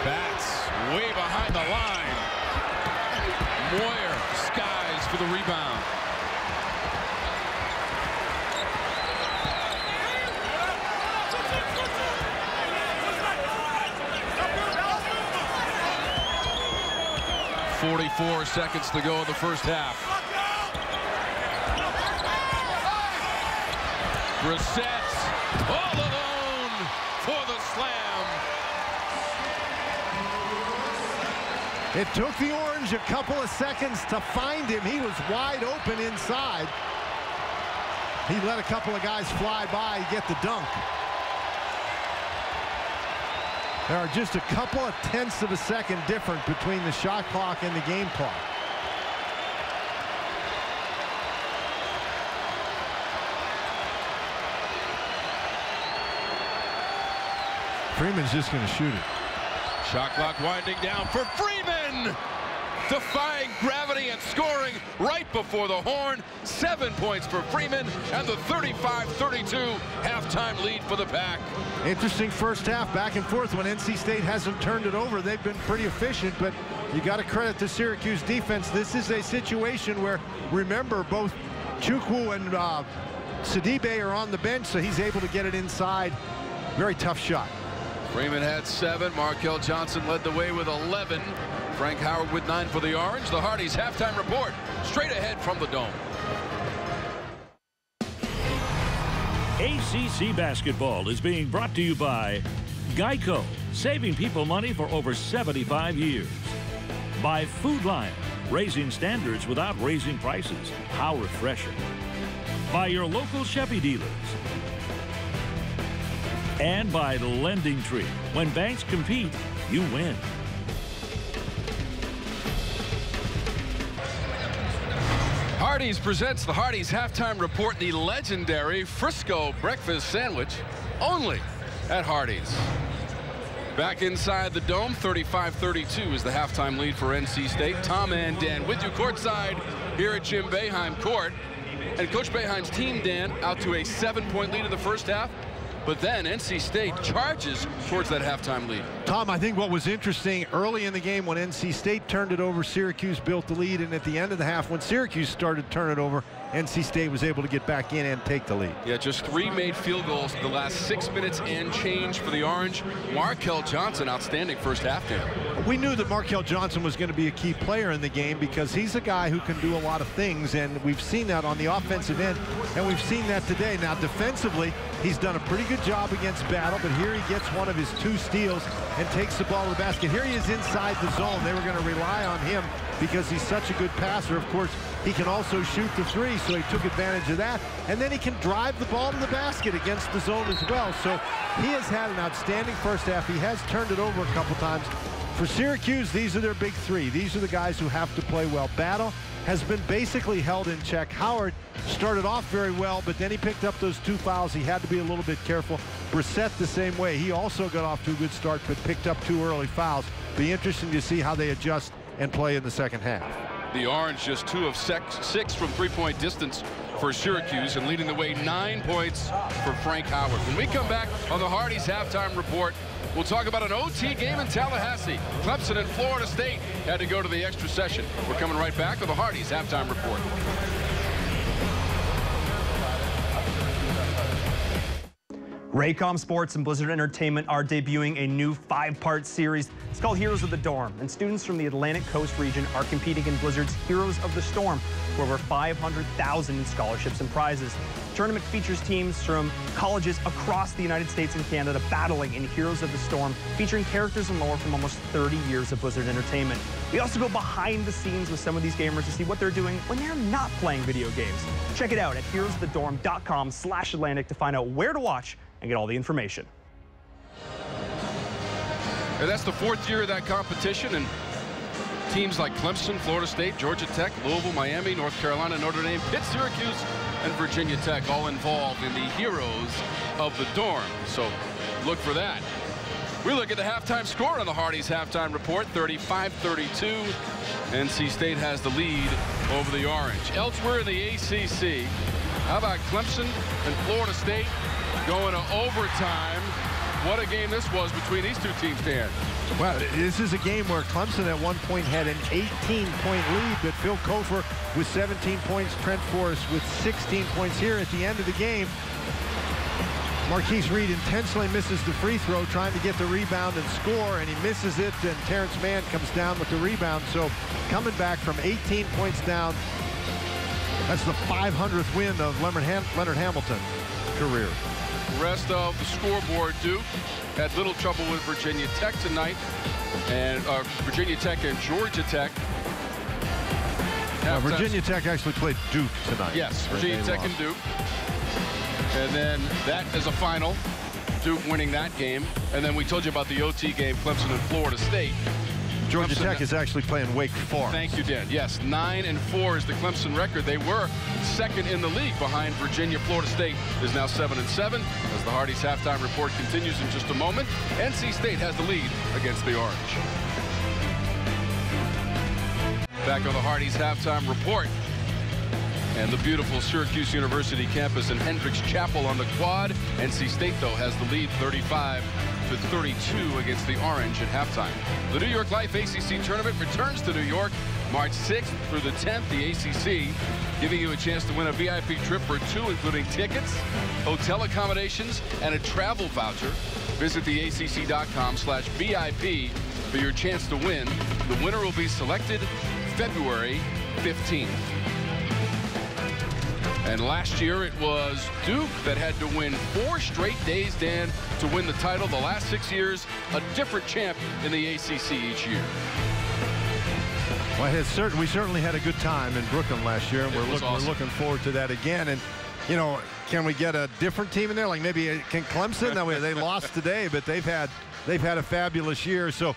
Bats way behind the line. Moyer skies for the rebound. .44 seconds to go in the first half. Brissett all alone for the slam. It took the Orange a couple of seconds to find him. He was wide open inside. He let a couple of guys fly by, get the dunk. There are just a couple of tenths of a second difference between the shot clock and the game clock. Freeman's just going to shoot it. Shot clock winding down for Freeman. defying gravity and scoring right before the horn. 7 points for Freeman and the 35-32 halftime lead for the Pack. Interesting first half, back and forth. When NC State hasn't turned it over, they've been pretty efficient, but you got to credit the Syracuse defense. This is a situation where, remember, both Chukwu and Sidibe are on the bench, so he's able to get it inside. Very tough shot. Freeman had 7. Markel Johnson led the way with 11. Frank Howard with 9 for the Orange. The Hardy's halftime report straight ahead from the Dome. ACC basketball is being brought to you by Geico, saving people money for over 75 years. By Food Lion, raising standards without raising prices. How refreshing. By your local Chevy dealers. And by Lending Tree. When banks compete, you win. Hardee's presents the Hardee's halftime report, the legendary Frisco breakfast sandwich, only at Hardee's. Back inside the Dome, 35-32 is the halftime lead for NC State. Tom and Dan with you courtside here at Jim Boeheim Court. And Coach Boeheim's team, Dan, out to a 7-point lead in the first half. But then NC State charges towards that halftime lead. Tom, I think what was interesting early in the game when NC State turned it over, Syracuse built the lead, and at the end of the half when Syracuse started to turn it over, NC State was able to get back in and take the lead. Yeah, just 3 made field goals in the last 6 minutes and change for the Orange. Markel Johnson, outstanding first half game. We knew that Markel Johnson was going to be a key player in the game because he's a guy who can do a lot of things, and we've seen that on the offensive end, and we've seen that today. Now, defensively, he's done a pretty good job against Battle, but here he gets one of his 2 steals and takes the ball to the basket. Here he is inside the zone. They were going to rely on him because he's such a good passer. Of course, he can also shoot the 3, so he took advantage of that. And then he can drive the ball to the basket against the zone as well. So he has had an outstanding first half. He has turned it over a couple times. For Syracuse, these are their big 3. These are the guys who have to play well. Battle has been basically held in check. Howard started off very well, but then he picked up those 2 fouls. He had to be a little bit careful. Brissett the same way. He also got off to a good start, but picked up 2 early fouls. Be interesting to see how they adjust and play in the second half. The Orange just 2 of 6 from 3-point distance for Syracuse, and leading the way 9 points for Frank Howard. When we come back on the Hardee's halftime report, we'll talk about an OT game in Tallahassee. Clemson and Florida State had to go to the extra session. We're coming right back with the Hardee's halftime report. Raycom Sports and Blizzard Entertainment are debuting a new 5-part series. It's called Heroes of the Dorm, and students from the Atlantic Coast region are competing in Blizzard's Heroes of the Storm for over $500,000 in scholarships and prizes. The tournament features teams from colleges across the United States and Canada battling in Heroes of the Storm, featuring characters and lore from almost 30 years of Blizzard Entertainment. We also go behind the scenes with some of these gamers to see what they're doing when they're not playing video games. Check it out at heroesofthedorm.com/Atlantic to find out where to watch and get all the information. And that's the 4th year of that competition, and teams like Clemson, Florida State, Georgia Tech, Louisville, Miami, North Carolina, Notre Dame, Pitt, Syracuse, and Virginia Tech all involved in the Heroes of the Dorm. So look for that. We look at the halftime score on the Hardee's halftime report, 35-32. NC State has the lead over the Orange. Elsewhere in the ACC, how about Clemson and Florida State going to overtime? What a game this was between these 2 teams, Dan. Well, this is a game where Clemson at one point had an 18-point lead, but Phil Kofer with 17 points, Trent Forrest with 16 points here at the end of the game. Marquise Reed intentionally misses the free throw, trying to get the rebound and score, and he misses it, and Terrence Mann comes down with the rebound. So coming back from 18 points down, that's the 500th win of Leonard Hamilton's career. Rest of the scoreboard, Duke had little trouble with Virginia Tech tonight, and Virginia Tech and Georgia Tech. Virginia Tech actually played Duke tonight. Yes, Virginia Tech and Duke. And then that is a final, Duke winning that game. And then we told you about the OT game, Clemson and Florida State. Georgia Tech is actually playing Wake Forest. Thank you, Dan. Yes, 9-4 is the Clemson record. They were 2nd in the league behind Virginia. Florida State is now 7-7. As the Hardee's halftime report continues in just a moment, NC State has the lead against the Orange. Back on the Hardee's halftime report. And the beautiful Syracuse University campus in Hendricks Chapel on the quad. NC State, though, has the lead 35-32 against the Orange at halftime. The New York Life ACC Tournament returns to New York March 6th through the 10th. The ACC giving you a chance to win a VIP trip for two, including tickets, hotel accommodations, and a travel voucher. Visit theacc.com/VIP for your chance to win. The winner will be selected February 15th. And last year it was Duke that had to win 4 straight days, Dan, to win the title. The last 6 years, a different champ in the ACC each year. Well, we certainly had a good time in Brooklyn last year, and we're looking forward to that again. And, you know, can we get a different team in there? Like maybe can Clemson? No, they lost today, but they've had a fabulous year. So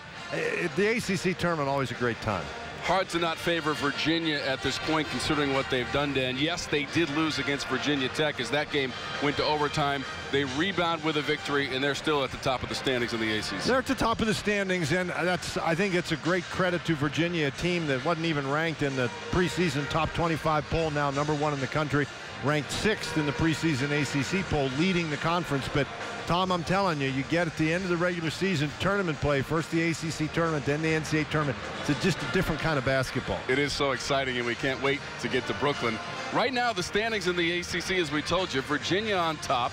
the ACC tournament, always a great time. Hard to not favor Virginia at this point, considering what they've done, Dan. Yes, they did lose against Virginia Tech as that game went to overtime. They rebound with a victory, and they're still at the top of the standings in the ACC. They're at the top of the standings, and I think it's a great credit to Virginia, a team that wasn't even ranked in the preseason top 25 poll, now #1 in the country, ranked 6th in the preseason ACC poll, leading the conference. But Tom, I'm telling you, you get at the end of the regular season tournament play, first the ACC tournament, then the NCAA tournament. It's just a different kind of basketball. It is so exciting, and we can't wait to get to Brooklyn. Right now, the standings in the ACC, as we told you, Virginia on top,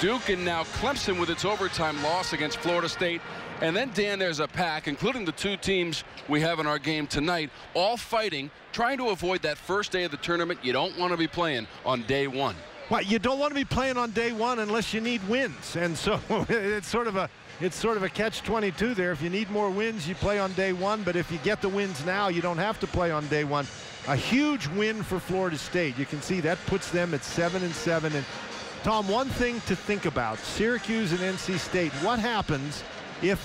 Duke, and now Clemson with its overtime loss against Florida State. And then, Dan, there's a pack, including the 2 teams we have in our game tonight, all fighting, trying to avoid that first day of the tournament. You don't want to be playing on day 1. Well, you don't want to be playing on day 1 unless you need wins, and so it's sort of a catch-22 there. If you need more wins, you play on day 1, but if you get the wins now, you don't have to play on day 1. A huge win for Florida State. You can see that puts them at 7-7. And Tom, one thing to think about: Syracuse and NC State. What happens if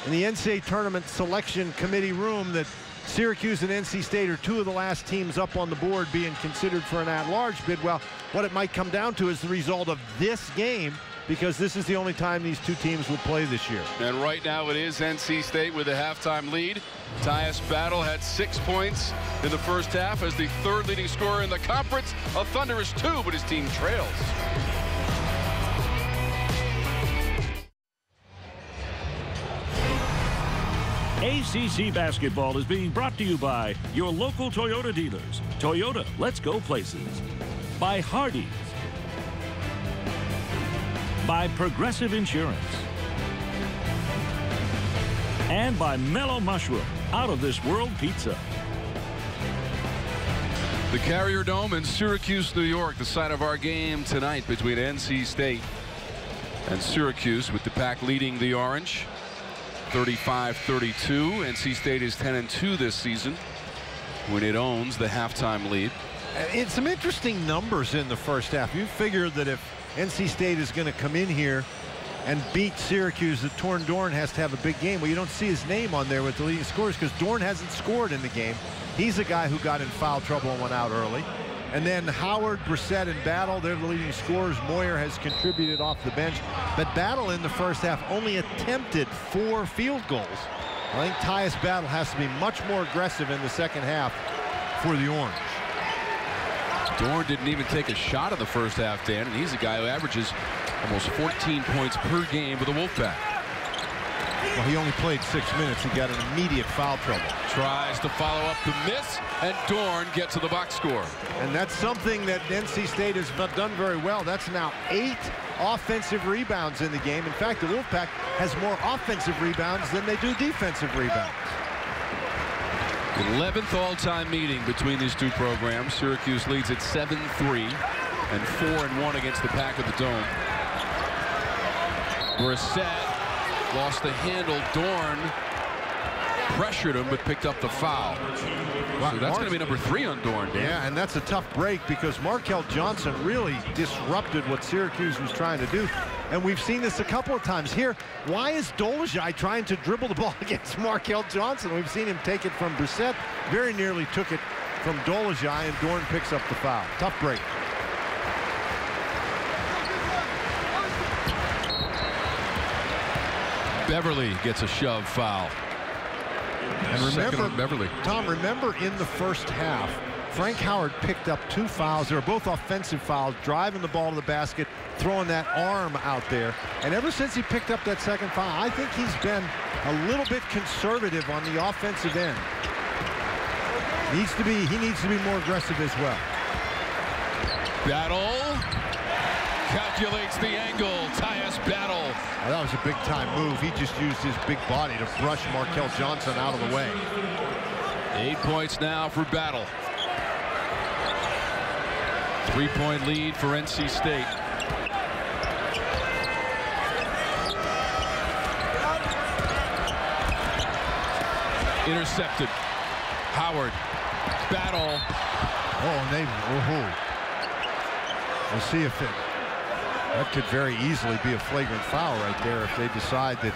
in the NCAA tournament selection committee room that Syracuse and NC State are 2 of the last teams up on the board being considered for an at-large bid? Well, what it might come down to is the result of this game, because this is the only time these 2 teams will play this year. And right now it is NC State with a halftime lead. Tyus Battle had 6 points in the first half as the 3rd leading scorer in the conference. A thunderous 2, but his team trails. ACC basketball is being brought to you by your local Toyota dealers. Toyota, let's go places. By Hardee's. By Progressive Insurance. And by Mellow Mushroom, out of this world pizza. The Carrier Dome in Syracuse, New York, the site of our game tonight between NC State and Syracuse, with the pack leading the Orange 35-32. NC State is 10-2 this season when it owns the halftime lead. It's some interesting numbers in the first half. You figure that if NC State is going to come in here and beat Syracuse, that Torn Dorn has to have a big game. Well, you don't see his name on there with the leading scorers because Dorn hasn't scored in the game. He's a guy who got in foul trouble and went out early. And then Howard, Brissett, and Battle, they're the leading scorers. Moyer has contributed off the bench. But Battle in the first half only attempted 4 field goals. I think Tyus Battle has to be much more aggressive in the second half for the Orange. Dorn didn't even take a shot in the first half, Dan, and he's a guy who averages almost 14 points per game with the Wolfpack. Well, he only played 6 minutes. He got an immediate foul trouble. Tries to follow up the miss, and Dorn gets to the box score. And that's something that NC State has not done very well. That's now 8 offensive rebounds in the game. In fact, the Wolfpack has more offensive rebounds than they do defensive rebounds. 11th all-time meeting between these 2 programs. Syracuse leads at 7-3 and 4-1 against the Pack at the Dome. Brissett lost the handle. Dorn pressured him but picked up the foul. So that's going to be number 3 on Dorn, Dan. Yeah, and that's a tough break because Markel Johnson really disrupted what Syracuse was trying to do. And we've seen this a couple of times here. Why is Dolezaj trying to dribble the ball against Markel Johnson? We've seen him take it from Brissett. Very nearly took it from Dolezaj, and Dorn picks up the foul. Tough break. Beverly gets a shove foul. And remember, Beverly. Tom, remember in the first half, Frank Howard picked up 2 fouls. They were both offensive fouls, driving the ball to the basket, throwing that arm out there. And ever since he picked up that second foul, I think he's been a little bit conservative on the offensive end. He needs to be more aggressive as well. Battle calculates the angle. Tyus Battle. Well, that was a big-time move. He just used his big body to brush Markel Johnson out of the way. 8 points now for Battle. 3-point lead for NC State. Intercepted. Howard. Battle. We'll see if that could very easily be a flagrant foul right there if they decide that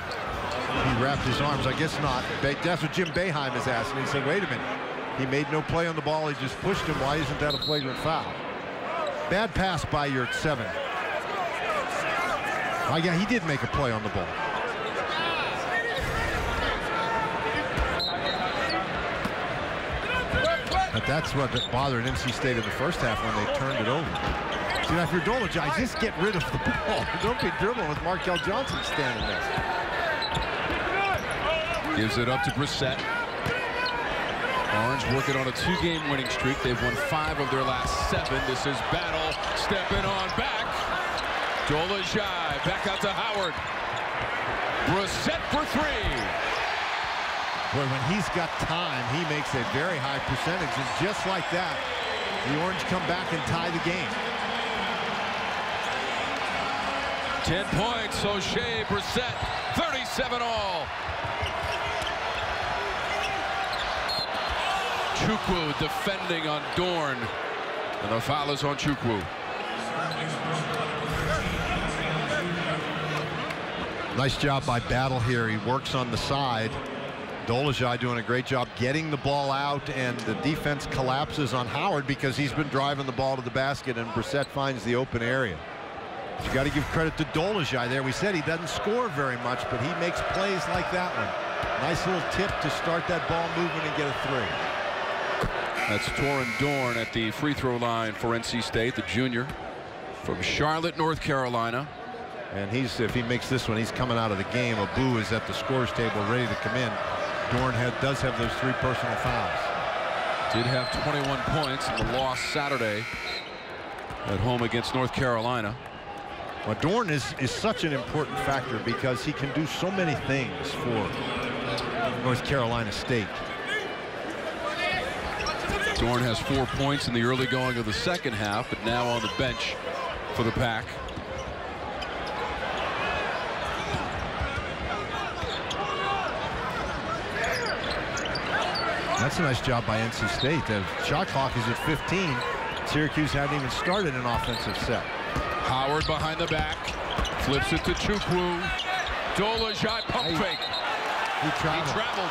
he wrapped his arms. I guess not. That's what Jim Boeheim is asking. He said, wait a minute. He made no play on the ball. He just pushed him. Why isn't that a flagrant foul? Bad pass by Yurt 7. Yeah, he did make a play on the ball. But that's what bothered NC State in the first half when they turned it over. See, now if you're Dolezaj, just get rid of the ball. Don't be dribbling with Markel Johnson standing there. Gives it up to Brissett. Orange working on a 2-game winning streak. They've won 5 of their last 7. This is Battle stepping on back. Dolezaj back out to Howard. Brissett for 3. Boy, when he's got time, he makes a very high percentage. And just like that, the Orange come back and tie the game. 10 points, O'Shea, Brissett, 37 all. Chukwu defending on Dorn. And the foul is on Chukwu. Nice job by Battle here. He works on the side. Dolezaj doing a great job getting the ball out, and the defense collapses on Howard because he's been driving the ball to the basket, and Brissett finds the open area. But you got to give credit to Dolezaj there. We said he doesn't score very much, but he makes plays like that one. Nice little tip to start that ball moving and get a 3. That's Torin Dorn at the free throw line for NC State, the junior from Charlotte, North Carolina. And if he makes this one, he's coming out of the game. Abu is at the scores table ready to come in. Dorn does have those 3 personal fouls. Did have 21 points in the loss Saturday at home against North Carolina. Well, Dorn is such an important factor because he can do so many things for North Carolina State. Dorn has 4 points in the early going of the second half, but now on the bench for the Pack. That's a nice job by NC State. The shot clock is at 15. Syracuse hadn't even started an offensive set. Howard behind the back. Flips it to Chukwu. Dolezaj pump fake. He traveled.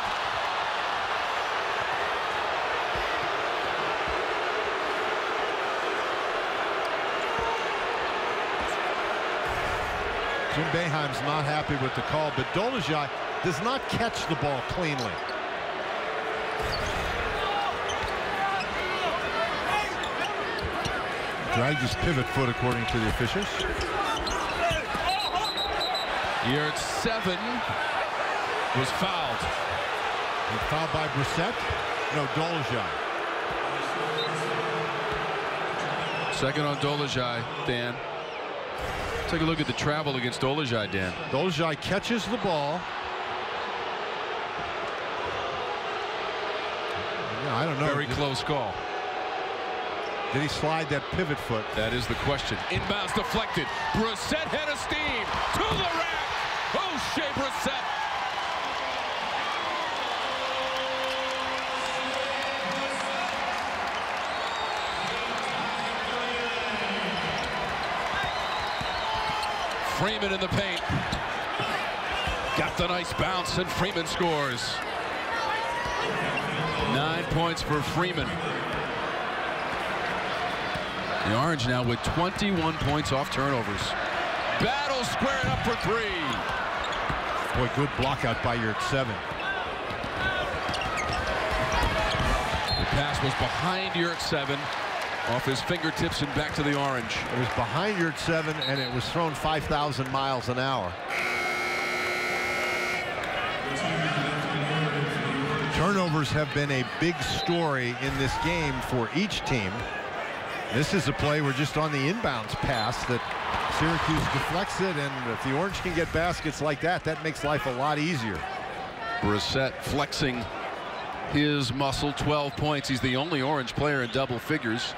Jim Boeheim's not happy with the call, but Dolezaj does not catch the ball cleanly. Dragged his pivot foot according to the officials. Yurt 7 was fouled. And fouled by Brissett? No, Dolezaj. Second on Dolezaj, Dan. Take a look at the travel against Dolezaj, Dan. Dolezaj catches the ball. Yeah, I don't know. Very close call. Did he slide that pivot foot? That is the question. Inbounds deflected. Brissett head of steam to the rack. O'Shea Brissett. Freeman in the paint. Got the nice bounce, and Freeman scores. 9 points for Freeman. The Orange now with 21 points off turnovers. Battle squared up for 3. Boy, good block out by Yurt 7. pass was behind Yurt 7, off his fingertips and back to the Orange. It was behind Yurt 7, and it was thrown 5,000 miles an hour. Turnovers have been a big story in this game for each team. This is a play where just on the inbounds pass that Syracuse deflects it, and if the Orange can get baskets like that, that makes life a lot easier. Brissett flexing his muscle, 12 points. He's the only Orange player in double figures.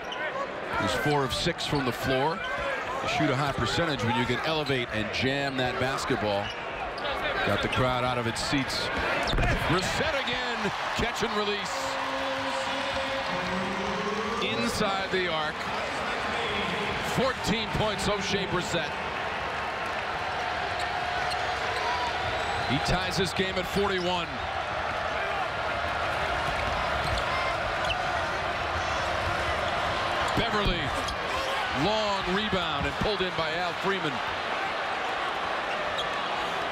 He's 4 of 6 from the floor. You shoot a high percentage when you can elevate and jam that basketball. Got the crowd out of its seats. Brissett again, catch and release. Inside the arc. 14 points, O'Shea Brissett. He ties this game at 41. Beverly, long rebound and pulled in by Al Freeman.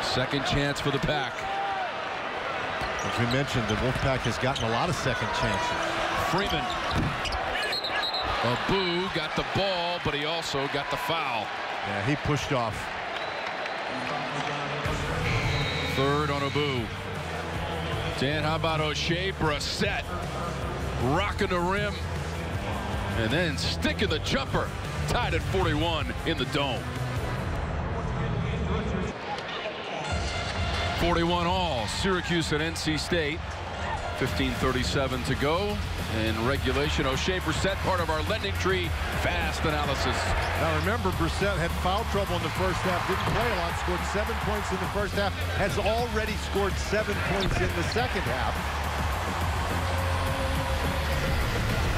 Second chance for the Pack. As we mentioned, the Wolfpack has gotten a lot of second chances. Freeman. Abu got the ball, but he also got the foul. Yeah, he pushed off. Third on Abu. Dan, how about O'Shea Brissett rocking the rim and then sticking the jumper. Tied at 41 in the Dome. 41 all. Syracuse at NC State. 15:37 to go in regulation. O'Shea Brissett, part of our lending tree fast analysis. Now remember, Brissett had foul trouble in the first half, didn't play a lot, scored 7 points in the first half, has already scored 7 points in the second half.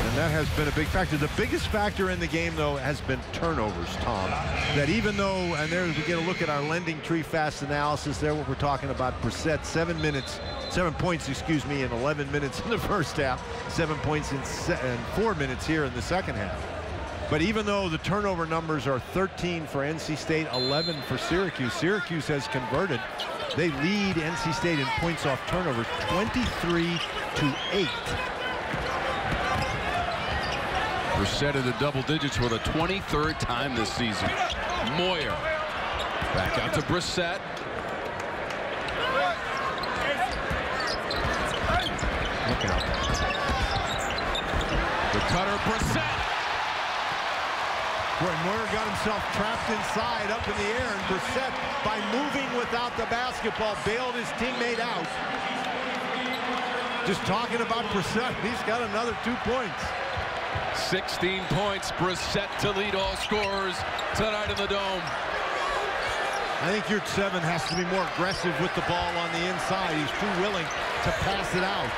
And that has been a big factor. The biggest factor in the game, though, has been turnovers, Tom. That even though, and there we get a look at our lending tree fast analysis there, what we're talking about, Brissett, 7 points, excuse me, in 11 minutes in the first half, 7 points in 4 minutes here in the second half. But even though the turnover numbers are 13 for NC State, 11 for Syracuse, Syracuse has converted. They lead NC State in points off turnovers, 23-8. Brissett in the double digits for the 23rd time this season. Moyer back out to Brissett. Look out. The cutter, Brissett. Boy, Moyer got himself trapped inside, up in the air, and Brissett, by moving without the basketball, bailed his teammate out. Just talking about Brissett, he's got another 2 points. 16 points, Brissett to lead all scorers tonight in the Dome. I think Yurt 7 has to be more aggressive with the ball on the inside. He's too willing to pass it out.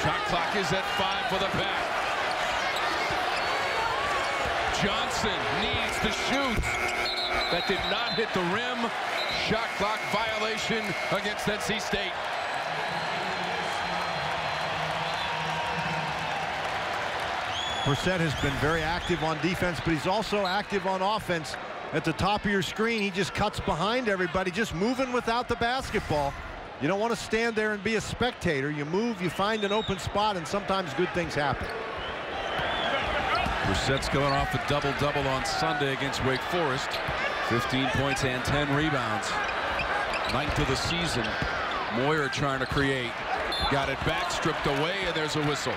Shot clock is at 5 for the Pack. Johnson needs to shoot. That did not hit the rim. Shot clock violation against NC State. Brissett has been very active on defense, but he's also active on offense. At the top of your screen, he just cuts behind everybody, just moving without the basketball. You don't want to stand there and be a spectator. You move, you find an open spot, and sometimes good things happen. Brissett's going off a double-double on Sunday against Wake Forest. 15 points and 10 rebounds. 9th of the season. Moyer trying to create. Got it back, stripped away, and there's a whistle.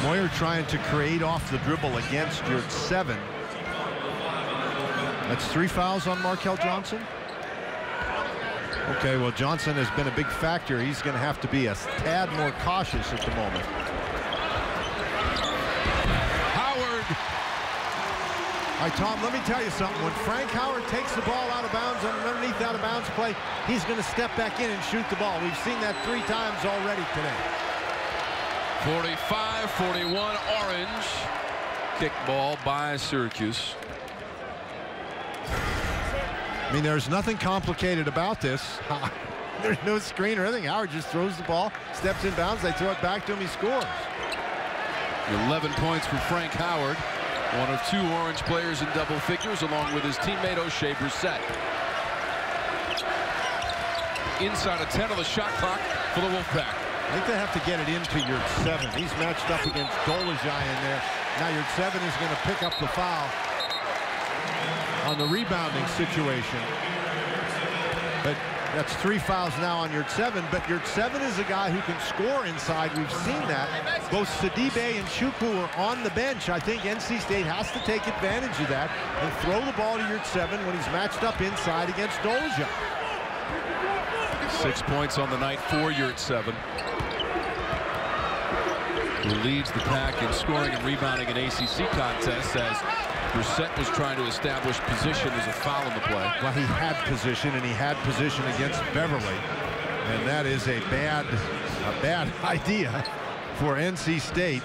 Moyer trying to create off the dribble against Yurt 7. That's 3 fouls on Markel Johnson. Okay, well, Johnson has been a big factor. He's going to have to be a tad more cautious at the moment. Howard. All right, Tom, let me tell you something. When Frank Howard takes the ball out of bounds on an underneath out of bounds play, he's going to step back in and shoot the ball. We've seen that 3 times already today. 45-41 Orange. Kick ball by Syracuse. I mean, there's nothing complicated about this. There's no screen or anything. Howard just throws the ball, steps in bounds, they throw it back to him, he scores. 11 points for Frank Howard. One of 2 Orange players in double figures, along with his teammate O'Shea Brissett. inside of 10 on the shot clock for the Wolfpack. I think they have to get it into your 7. He's matched up against Dolezaj in there. Now your 7 is going to pick up the foul on the rebounding situation. But that's 3 fouls now on your 7. But your 7 is a guy who can score inside. We've seen that. Both Sidibe and Chukwu are on the bench. I think NC State has to take advantage of that and throw the ball to your 7 when he's matched up inside against Dolezaj. 6 points on the night for Yurt 7. Who leads the pack in scoring and rebounding in ACC contests as Brissett was trying to establish position as a foul in the play. Well, he had position, and he had position against Beverly. And that is a bad idea for NC State.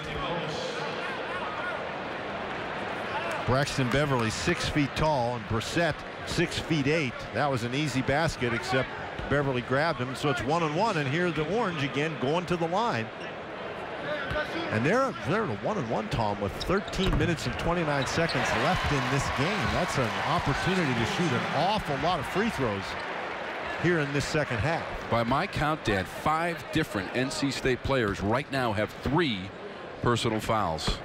Braxton Beverly 6 feet tall, and Brissett 6 feet 8. That was an easy basket, except Beverly grabbed him. So it's 1-on-1, and here the Orange again going to the line. And they're at a 1-on-1, Tom, with 13 minutes and 29 seconds left in this game. That's an opportunity to shoot an awful lot of free throws here in this second half. By my count, Dad, 5 different NC State players right now have 3 personal fouls.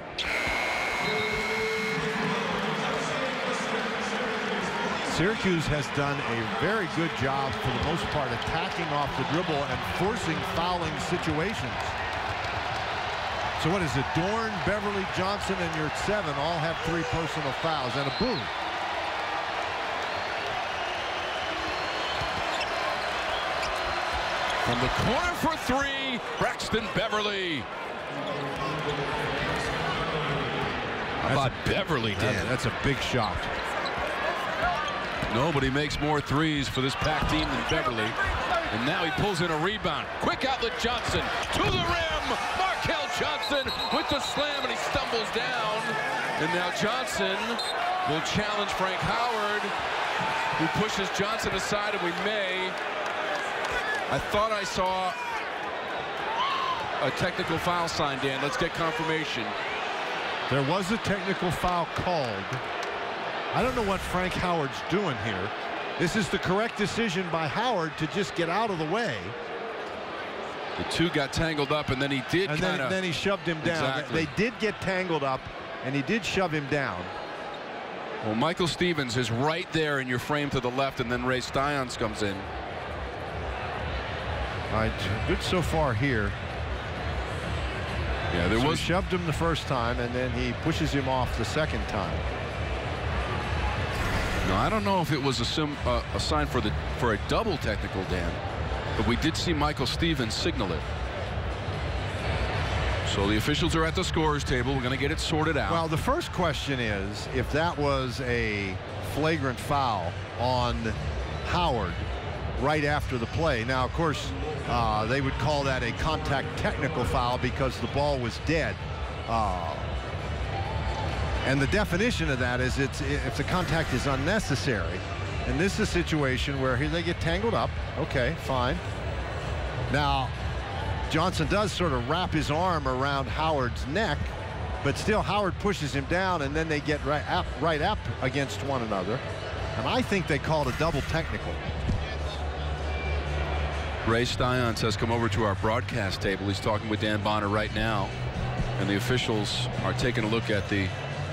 Syracuse has done a very good job, for the most part, attacking off the dribble and forcing fouling situations. So what is it? Dorn, Beverly, Johnson, and your 7 all have 3 personal fouls, and a boom. From the corner for 3, Braxton Beverly. How about Beverly, Dan? That's a big shot. Nobody makes more threes for this pack team than Beverly. And now he pulls in a rebound. Quick outlet Johnson to the rim. Markel Johnson with the slam, and he stumbles down. And now Johnson will challenge Frank Howard, who pushes Johnson aside, and we may. I thought I saw a technical foul sign, Dan. Let's get confirmation. There was a technical foul called. I don't know what Frank Howard's doing here. This is the correct decision by Howard to just get out of the way. The 2 got tangled up, and then he did kind of. Then he shoved him down. Exactly. They did get tangled up, and he did shove him down. Well, Michael Stevens is right there in your frame to the left, and then Ray Stions comes in. All right, good so far here. Yeah, He shoved him the first time, and then he pushes him off the second time. No, I don't know if it was a sign for a double technical, Dan, but we did see Michael Stevens signal it. So the officials are at the scorer's table. We're going to get it sorted out. Well, the first question is if that was a flagrant foul on Howard right after the play. Now, of course, they would call that a contact technical foul because the ball was dead. And the definition of that is if the contact is unnecessary. And this is a situation where here they get tangled up. Okay, fine. Now, Johnson does sort of wrap his arm around Howard's neck, but still Howard pushes him down, and then they get right up against one another. And I think they called a double technical. Ray Stions has come over to our broadcast table. He's talking with Dan Bonner right now, and the officials are taking a look at the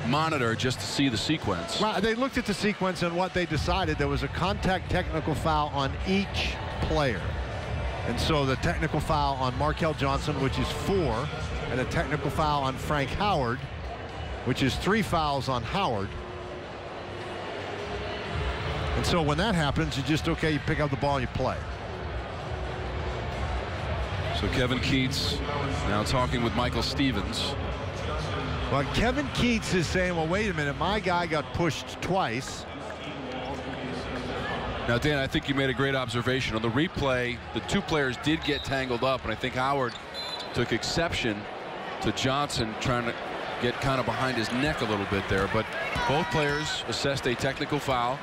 monitor just to see the sequence. Well, they looked at the sequence, and what they decided, there was a contact technical foul on each player. And so the technical foul on Markel Johnson, which is 4, and a technical foul on Frank Howard, which is 3 fouls on Howard. And so when that happens, you just, okay, you pick up the ball, you play. So Kevin Keats now talking with Michael Stevens. Well, Kevin Keats is saying, well, wait a minute, my guy got pushed twice. Now, Dan, I think you made a great observation. On the replay, the 2 players did get tangled up, and I think Howard took exception to Johnson trying to get kind of behind his neck a little bit there. But both players assessed a technical foul,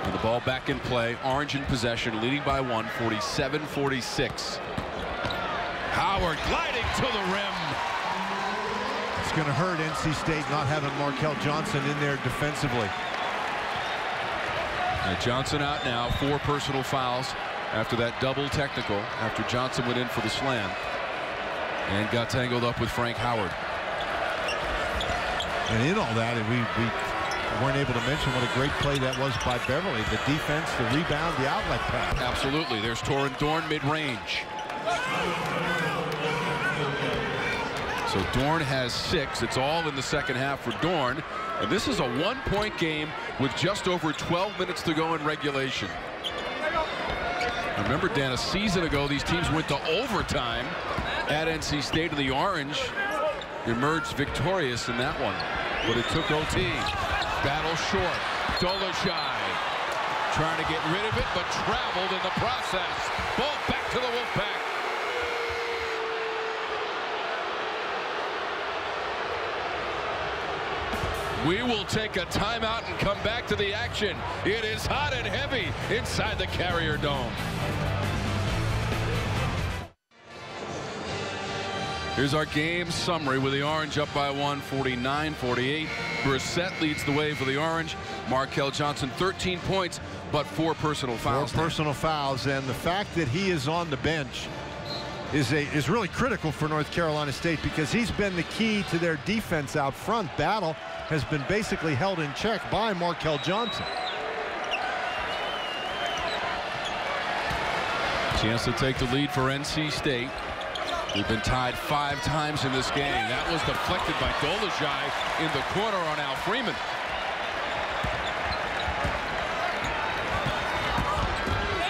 and the ball back in play. Orange in possession, leading by 1, 47-46. Howard gliding to the rim. It's going to hurt NC State not having Markel Johnson in there defensively. Johnson out now, 4 personal fouls. after that double technical, after Johnson went in for the slam and got tangled up with Frank Howard. And in all that, we weren't able to mention what a great play that was by Beverly. The defense, the rebound, the outlet pass. Absolutely. There's Torin Dorn mid-range. So Dorn has 6. It's all in the second half for Dorn. And this is a 1-point game with just over 12 minutes to go in regulation. Remember, Dan, a season ago, these teams went to overtime at NC State, and the Orange emerged victorious in that one. But it took OT. Battle short. Dolezaj trying to get rid of it, but traveled in the process. Ball back to the Wolfpack. We will take a timeout and come back to the action. It is hot and heavy inside the Carrier Dome. Here's our game summary with the Orange up by 1, 49-48. Brissett leads the way for the Orange. Markel Johnson, 13 points, but 4 personal fouls. 4 personal fouls, and the fact that he is on the bench is really critical for North Carolina State, because he's been the key to their defense out front. Battle has been basically held in check by Markel Johnson. Chance to take the lead for NC State. We've been tied 5 times in this game. That was deflected by Dolezaj in the corner on Al Freeman.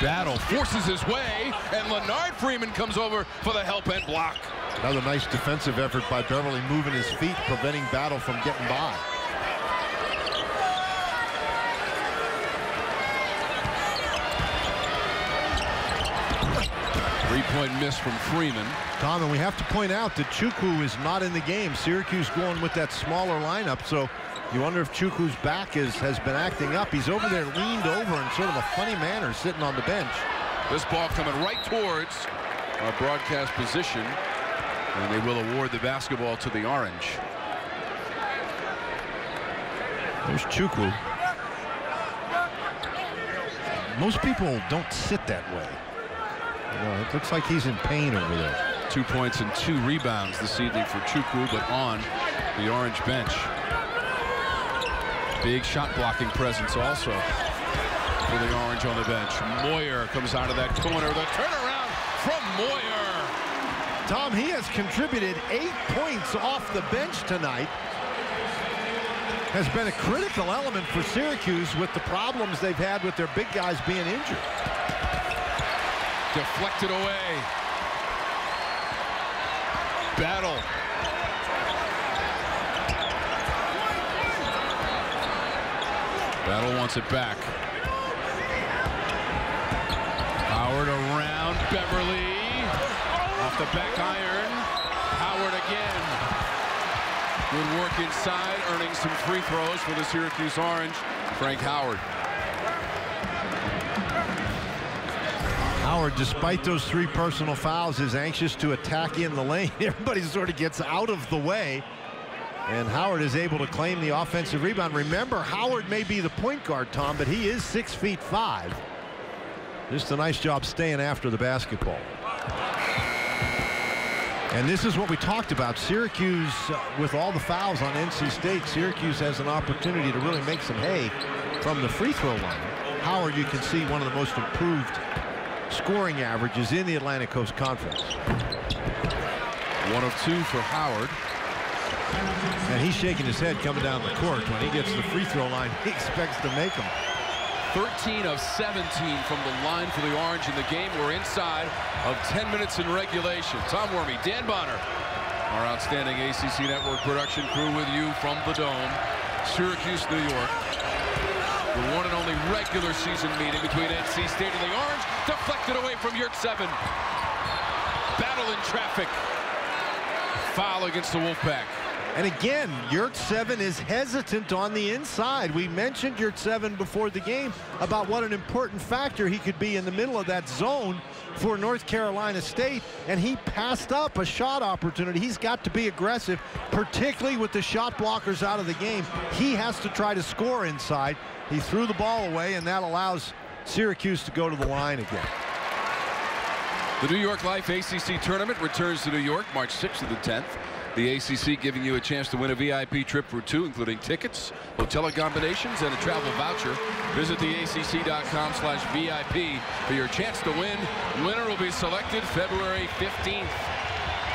Battle forces his way, and Leonard Freeman comes over for the help and block. Another nice defensive effort by Beverly, moving his feet, preventing Battle from getting by. Three-point miss from Freeman. Tom, and we have to point out that Chukwu is not in the game. Syracuse going with that smaller lineup, so you wonder if Chukwu's back has been acting up. He's over there leaned over in sort of a funny manner, sitting on the bench. This ball coming right towards our broadcast position, and they will award the basketball to the Orange. There's Chukwu. Most people don't sit that way. You know, it looks like he's in pain over there. 2 points and 2 rebounds this evening for Chukwu, but on the Orange bench. Big shot blocking presence also for the Orange on the bench. Moyer comes out of that corner. The turnaround from Moyer. Tom, he has contributed 8 points off the bench tonight. Has been a critical element for Syracuse with the problems they've had with their big guys being injured. Deflected away. Battle. Battle wants it back. Howard around Beverly. Off the back iron. Howard again. Good work inside, earning some free throws for the Syracuse Orange. Frank Howard. Howard, despite those 3 personal fouls, is anxious to attack in the lane. Everybody sort of gets out of the way, and Howard is able to claim the offensive rebound. Remember, Howard may be the point guard, Tom, but he is 6'5". Just a nice job staying after the basketball. And this is what we talked about. Syracuse, with all the fouls on NC State, Syracuse has an opportunity to really make some hay from the free throw line. Howard, you can see, one of the most improved scoring averages in the Atlantic Coast Conference. 1 of 2 for Howard. And he's shaking his head coming down the court. When he gets to the free throw line, he expects to make them. 13 of 17 from the line for the Orange in the game. We're inside of 10 minutes in regulation. Tom Wormy, Dan Bonner, our outstanding ACC Network production crew with you from the Dome, Syracuse, New York. The one and only regular season meeting between NC State and the Orange. Deflected away from Yurt 7. Battle in traffic. Foul against the Wolfpack. And again, Yurt 7 is hesitant on the inside. We mentioned Yurt 7 before the game about what an important factor he could be in the middle of that zone for North Carolina State, and he passed up a shot opportunity. He's got to be aggressive, particularly with the shot blockers out of the game. He has to try to score inside. He threw the ball away, and that allows Syracuse to go to the line again. The New York Life ACC Tournament returns to New York March 6th to the 10th. The ACC giving you a chance to win a VIP trip for two, including tickets, hotel accommodations, and a travel voucher. Visit theacc.com/VIP for your chance to win. Winner will be selected February 15th.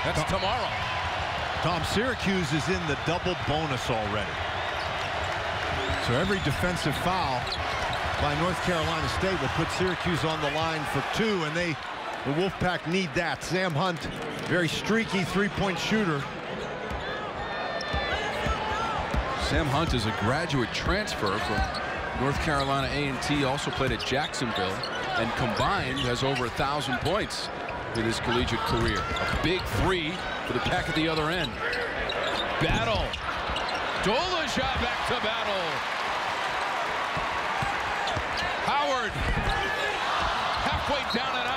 That's tomorrow. Tom, Syracuse is in the double bonus already. So every defensive foul by North Carolina State will put Syracuse on the line for two, and the Wolfpack need that. Sam Hunt, very streaky three-point shooter. Sam Hunt is a graduate transfer from North Carolina A&T, also played at Jacksonville, and combined has over 1,000 points in his collegiate career. A big three for the Pack at the other end. Battle. Dolezaj back to Battle. Howard. Halfway down and out.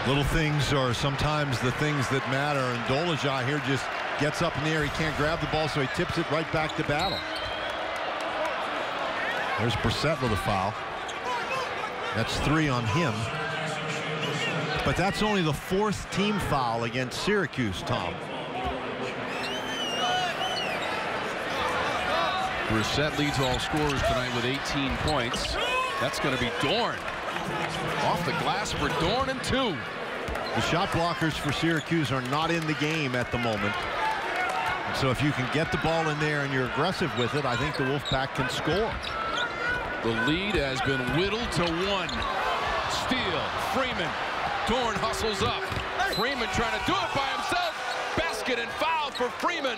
Little things are sometimes the things that matter, and Dolezaj here just gets up in the air. He can't grab the ball, so he tips it right back to Battle. There's Brissett with a foul. That's 3 on him. But that's only the 4th team foul against Syracuse, Tom. Brissett leads all scorers tonight with 18 points. That's going to be Dorn. Off the glass for Dorn and 2. The shot blockers for Syracuse are not in the game at the moment. So if you can get the ball in there and you're aggressive with it, I think the Wolfpack can score. The lead has been whittled to 1. Steal. Freeman. Dorn hustles up. Freeman trying to do it by himself. Basket and foul for Freeman.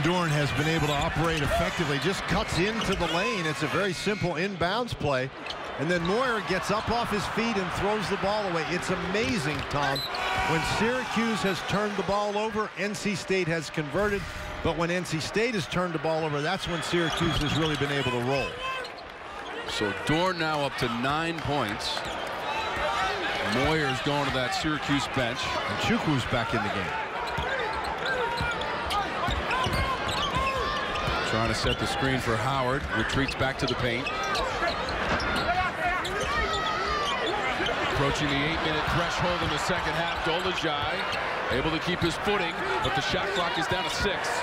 Dorn has been able to operate effectively, just cuts into the lane. It's a very simple inbounds play. And then Moyer gets up off his feet and throws the ball away. It's amazing, Tom. When Syracuse has turned the ball over, NC State has converted. But when NC State has turned the ball over, that's when Syracuse has really been able to roll. So Dorn now up to 9 points. Moyer's going to that Syracuse bench. And Chukwu's back in the game. Trying to set the screen for Howard. Retreats back to the paint. Approaching the 8-minute threshold in the second half. Dolezaj able to keep his footing, but the shot clock is down to 6.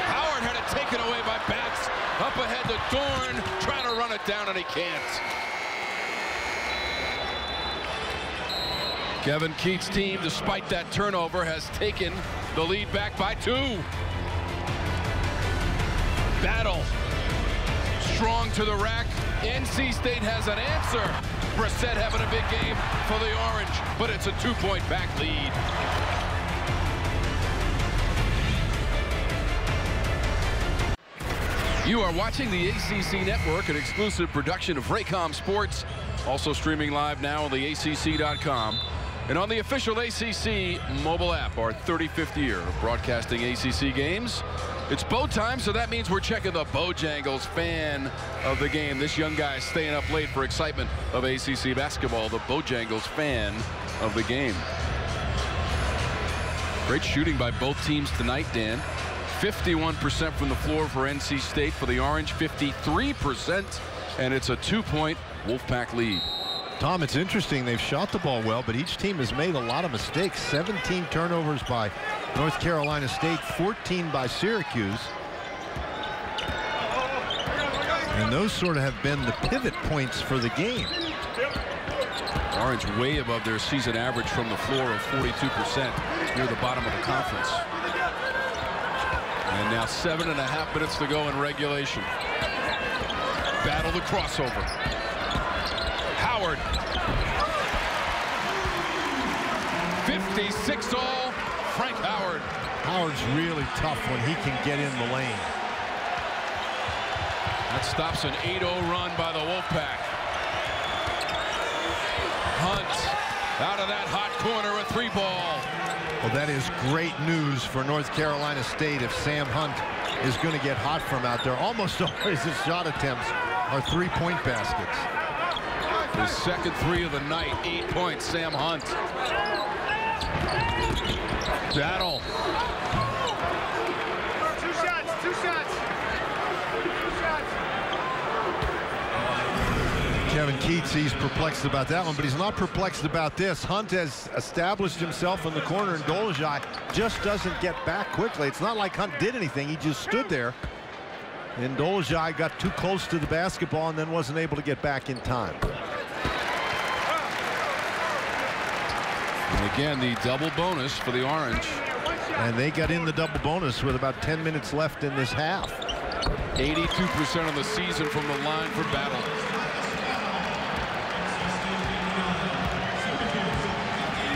Howard had it taken away by Batts. Up ahead to Dorn, trying to run it down, and he can't. Kevin Keats' team, despite that turnover, has taken the lead back by 2. Battle. Strong to the rack. NC State has an answer. Brissett having a big game for the Orange, but it's a 2-point back lead. You are watching the ACC Network, an exclusive production of Raycom Sports, also streaming live now on the ACC.com. And on the official ACC mobile app, our 35th year of broadcasting ACC games. It's bow time, so that means we're checking the Bojangles fan of the game. This young guy staying up late for excitement of ACC basketball, the Bojangles fan of the game. Great shooting by both teams tonight, Dan. 51% from the floor for NC State. For the Orange, 53%, and it's a 2-point Wolfpack lead. Tom, it's interesting. They've shot the ball well, but each team has made a lot of mistakes. 17 turnovers by North Carolina State, 14 by Syracuse. And those sort of have been the pivot points for the game. Orange way above their season average from the floor of 42%, near the bottom of the conference. And now 7.5 minutes to go in regulation. Battle the crossover. Howard. 56 all. Frank Howard. Howard's really tough when he can get in the lane. That stops an 8-0 run by the Wolfpack. Hunt out of that hot corner, a 3-ball. Well, that is great news for North Carolina State if Sam Hunt is going to get hot from out there. Almost always his shot attempts are 3-point baskets. His second three of the night, 8 points, Sam Hunt. Battle. Two shots. Kevin Keats, he's perplexed about that one, but he's not perplexed about this. Hunt has established himself in the corner, and Dolezaj just doesn't get back quickly. It's not like Hunt did anything. He just stood there, and Dolezaj got too close to the basketball and then wasn't able to get back in time. And again, the double bonus for the Orange. And they got in the double bonus with about 10 minutes left in this half. 82% of the season from the line for Battle.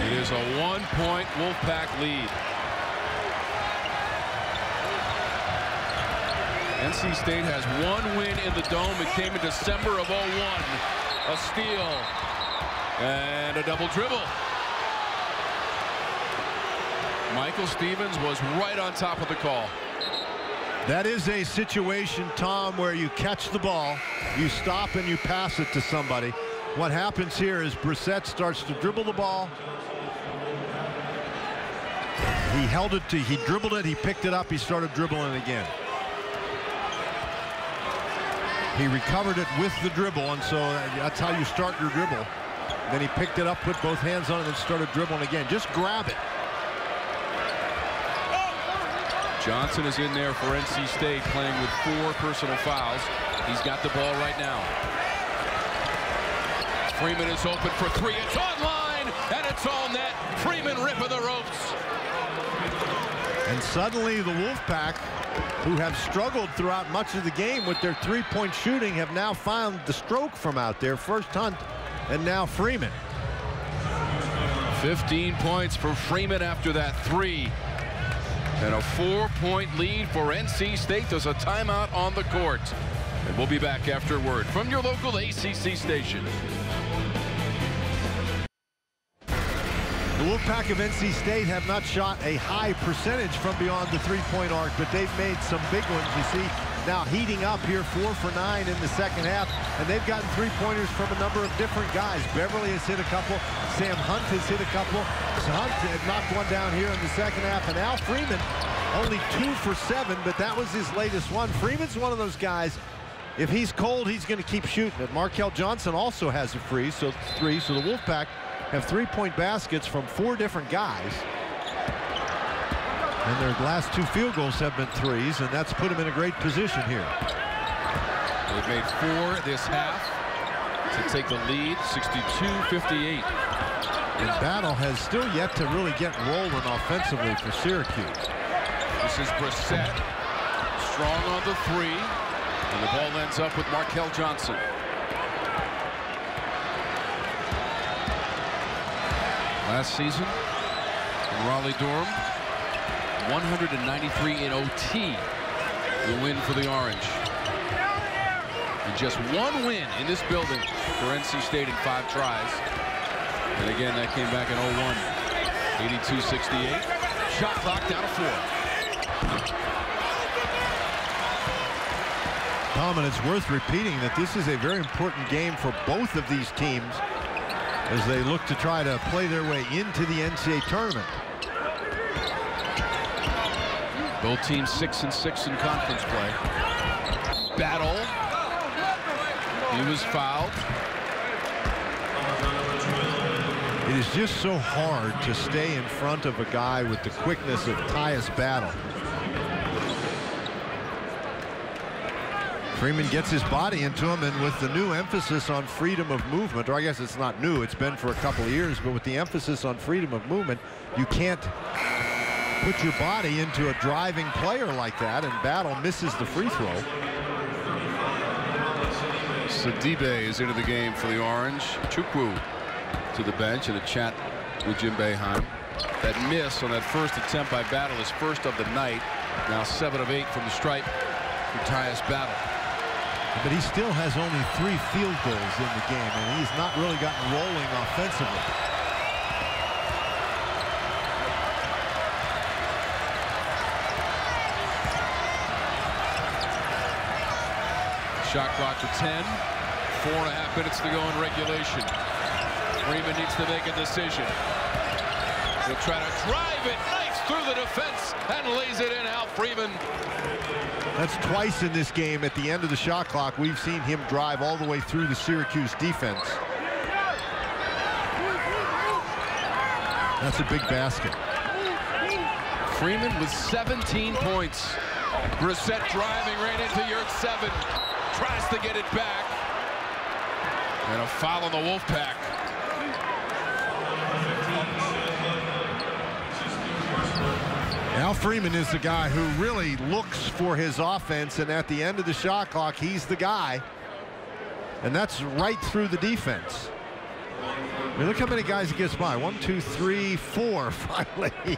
It is a 1-point Wolfpack lead. NC State has one win in the Dome. It came in December of '01. A steal and a double dribble. Michael Stevens was right on top of the call. That is a situation, Tom, where you catch the ball, you stop and you pass it to somebody. What happens here is Brissett starts to dribble the ball. He dribbled it, he picked it up, he started dribbling it again. He recovered it with the dribble, and so that's how you start your dribble. Then he picked it up, put both hands on it, and started dribbling again. Just grab it. Johnson is in there for NC State, playing with 4 personal fouls. He's got the ball right now. Freeman is open for 3. It's online, and it's all net. Freeman ripping the ropes. And suddenly the Wolfpack, who have struggled throughout much of the game with their three-point shooting, have now found the stroke from out there. First Hunt, and now Freeman. 15 points for Freeman after that 3. And a 4-point lead for NC State. There's a timeout on the court. And we'll be back after a word from your local ACC station. The Wolfpack of NC State have not shot a high percentage from beyond the three-point arc, but they've made some big ones. You see, now heating up here, 4 for 9 in the second half, and they've gotten three-pointers from a number of different guys. Beverly has hit a couple. Sam Hunt has hit a couple. Hunt had knocked one down here in the second half, and Al Freeman only 2 for 7, but that was his latest one. Freeman's one of those guys, if he's cold, he's going to keep shooting it. Markel Johnson also has a three, so the Wolfpack have 3-point baskets from 4 different guys. And their last 2 field goals have been threes, and that's put them in a great position here. They've made 4 this half to take the lead, 62-58. And Battle has still yet to really get rolling offensively for Syracuse. This is Brissett, strong on the 3, and the ball ends up with Markel Johnson. Last season in Raleigh-Durham, 193 in OT, the win for the Orange. And just 1 win in this building for NC State in 5 tries. And again, that came back in '01, 82-68. Shot clock down to 4. Tom, and it's worth repeating that this is a very important game for both of these teams as they look to try to play their way into the NCAA tournament. Both teams 6-6 in conference play. Battle. He was fouled. It is just so hard to stay in front of a guy with the quickness of Tyus Battle. Freeman gets his body into him, and with the new emphasis on freedom of movement, or I guess it's not new, it's been for a couple of years, but with the emphasis on freedom of movement, you can't put your body into a driving player like that, and Battle misses the free throw. Sidibe is into the game for the Orange. Chukwu to the bench in a chat with Jim Boeheim. That miss on that first attempt by Battle is first of the night. Now 7 of 8 from the stripe for Tyus Battle. But he still has only 3 field goals in the game, and he's not really gotten rolling offensively. Shot clock to 10. 4.5 minutes to go in regulation. Freeman needs to make a decision. He'll try to drive it nice through the defense and lays it in. Al Freeman. That's twice in this game at the end of the shot clock. We've seen him drive all the way through the Syracuse defense. That's a big basket. Freeman with 17 points. Brissett driving right into yard 7. Tries to get it back. And a foul on the Wolfpack. Al Freeman is the guy who really looks for his offense, and at the end of the shot clock, he's the guy. And that's right through the defense. I mean, look how many guys he gets by. 1, 2, 3, 4, finally.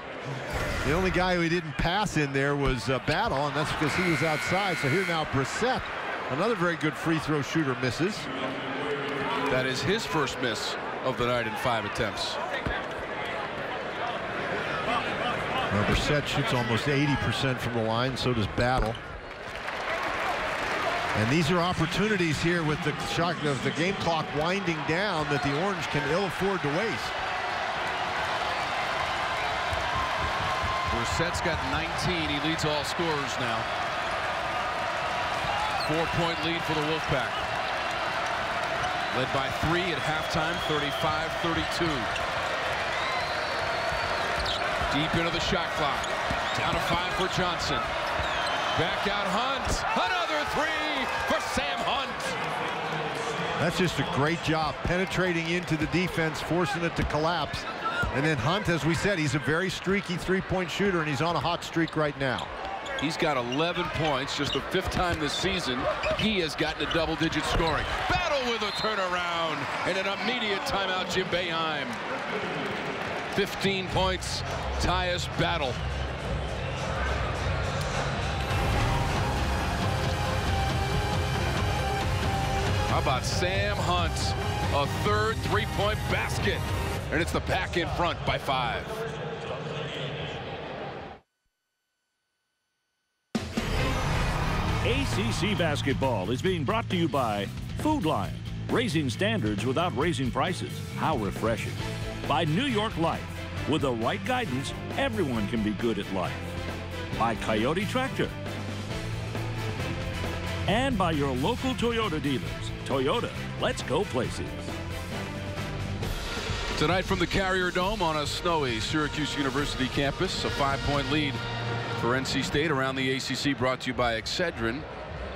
The only guy who he didn't pass in there was Battle, and that's because he was outside. So here now Brissett, another very good free throw shooter, misses. That is his first miss of the night in 5 attempts. Now Brissett shoots almost 80% from the line, so does Battle. And these are opportunities here with the shot of the game clock winding down that the Orange can ill afford to waste. Brissett's got 19. He leads all scorers now. 4-point lead for the Wolfpack. Led by 3 at halftime, 35-32. Deep into the shot clock. Down to 5 for Johnson. Back out Hunt. Another 3 for Sam Hunt. That's just a great job penetrating into the defense, forcing it to collapse. And then Hunt, as we said, he's a very streaky three-point shooter, and he's on a hot streak right now. He's got 11 points, just the 5th time this season he has gotten a double-digit scoring. Battle with a turnaround and an immediate timeout, Jim Boeheim. 15 points, Tyus Battle. How about Sam Hunt? A 3rd three-point basket. And it's the Pack in front by 5. ACC basketball is being brought to you by Food Lion, raising standards without raising prices. How refreshing. By New York Life, with the right guidance, everyone can be good at life. By Coyote Tractor. And by your local Toyota dealers. Toyota, let's go places. Tonight from the Carrier Dome on a snowy Syracuse University campus, a 5-point lead for NC State around the ACC, brought to you by Excedrin.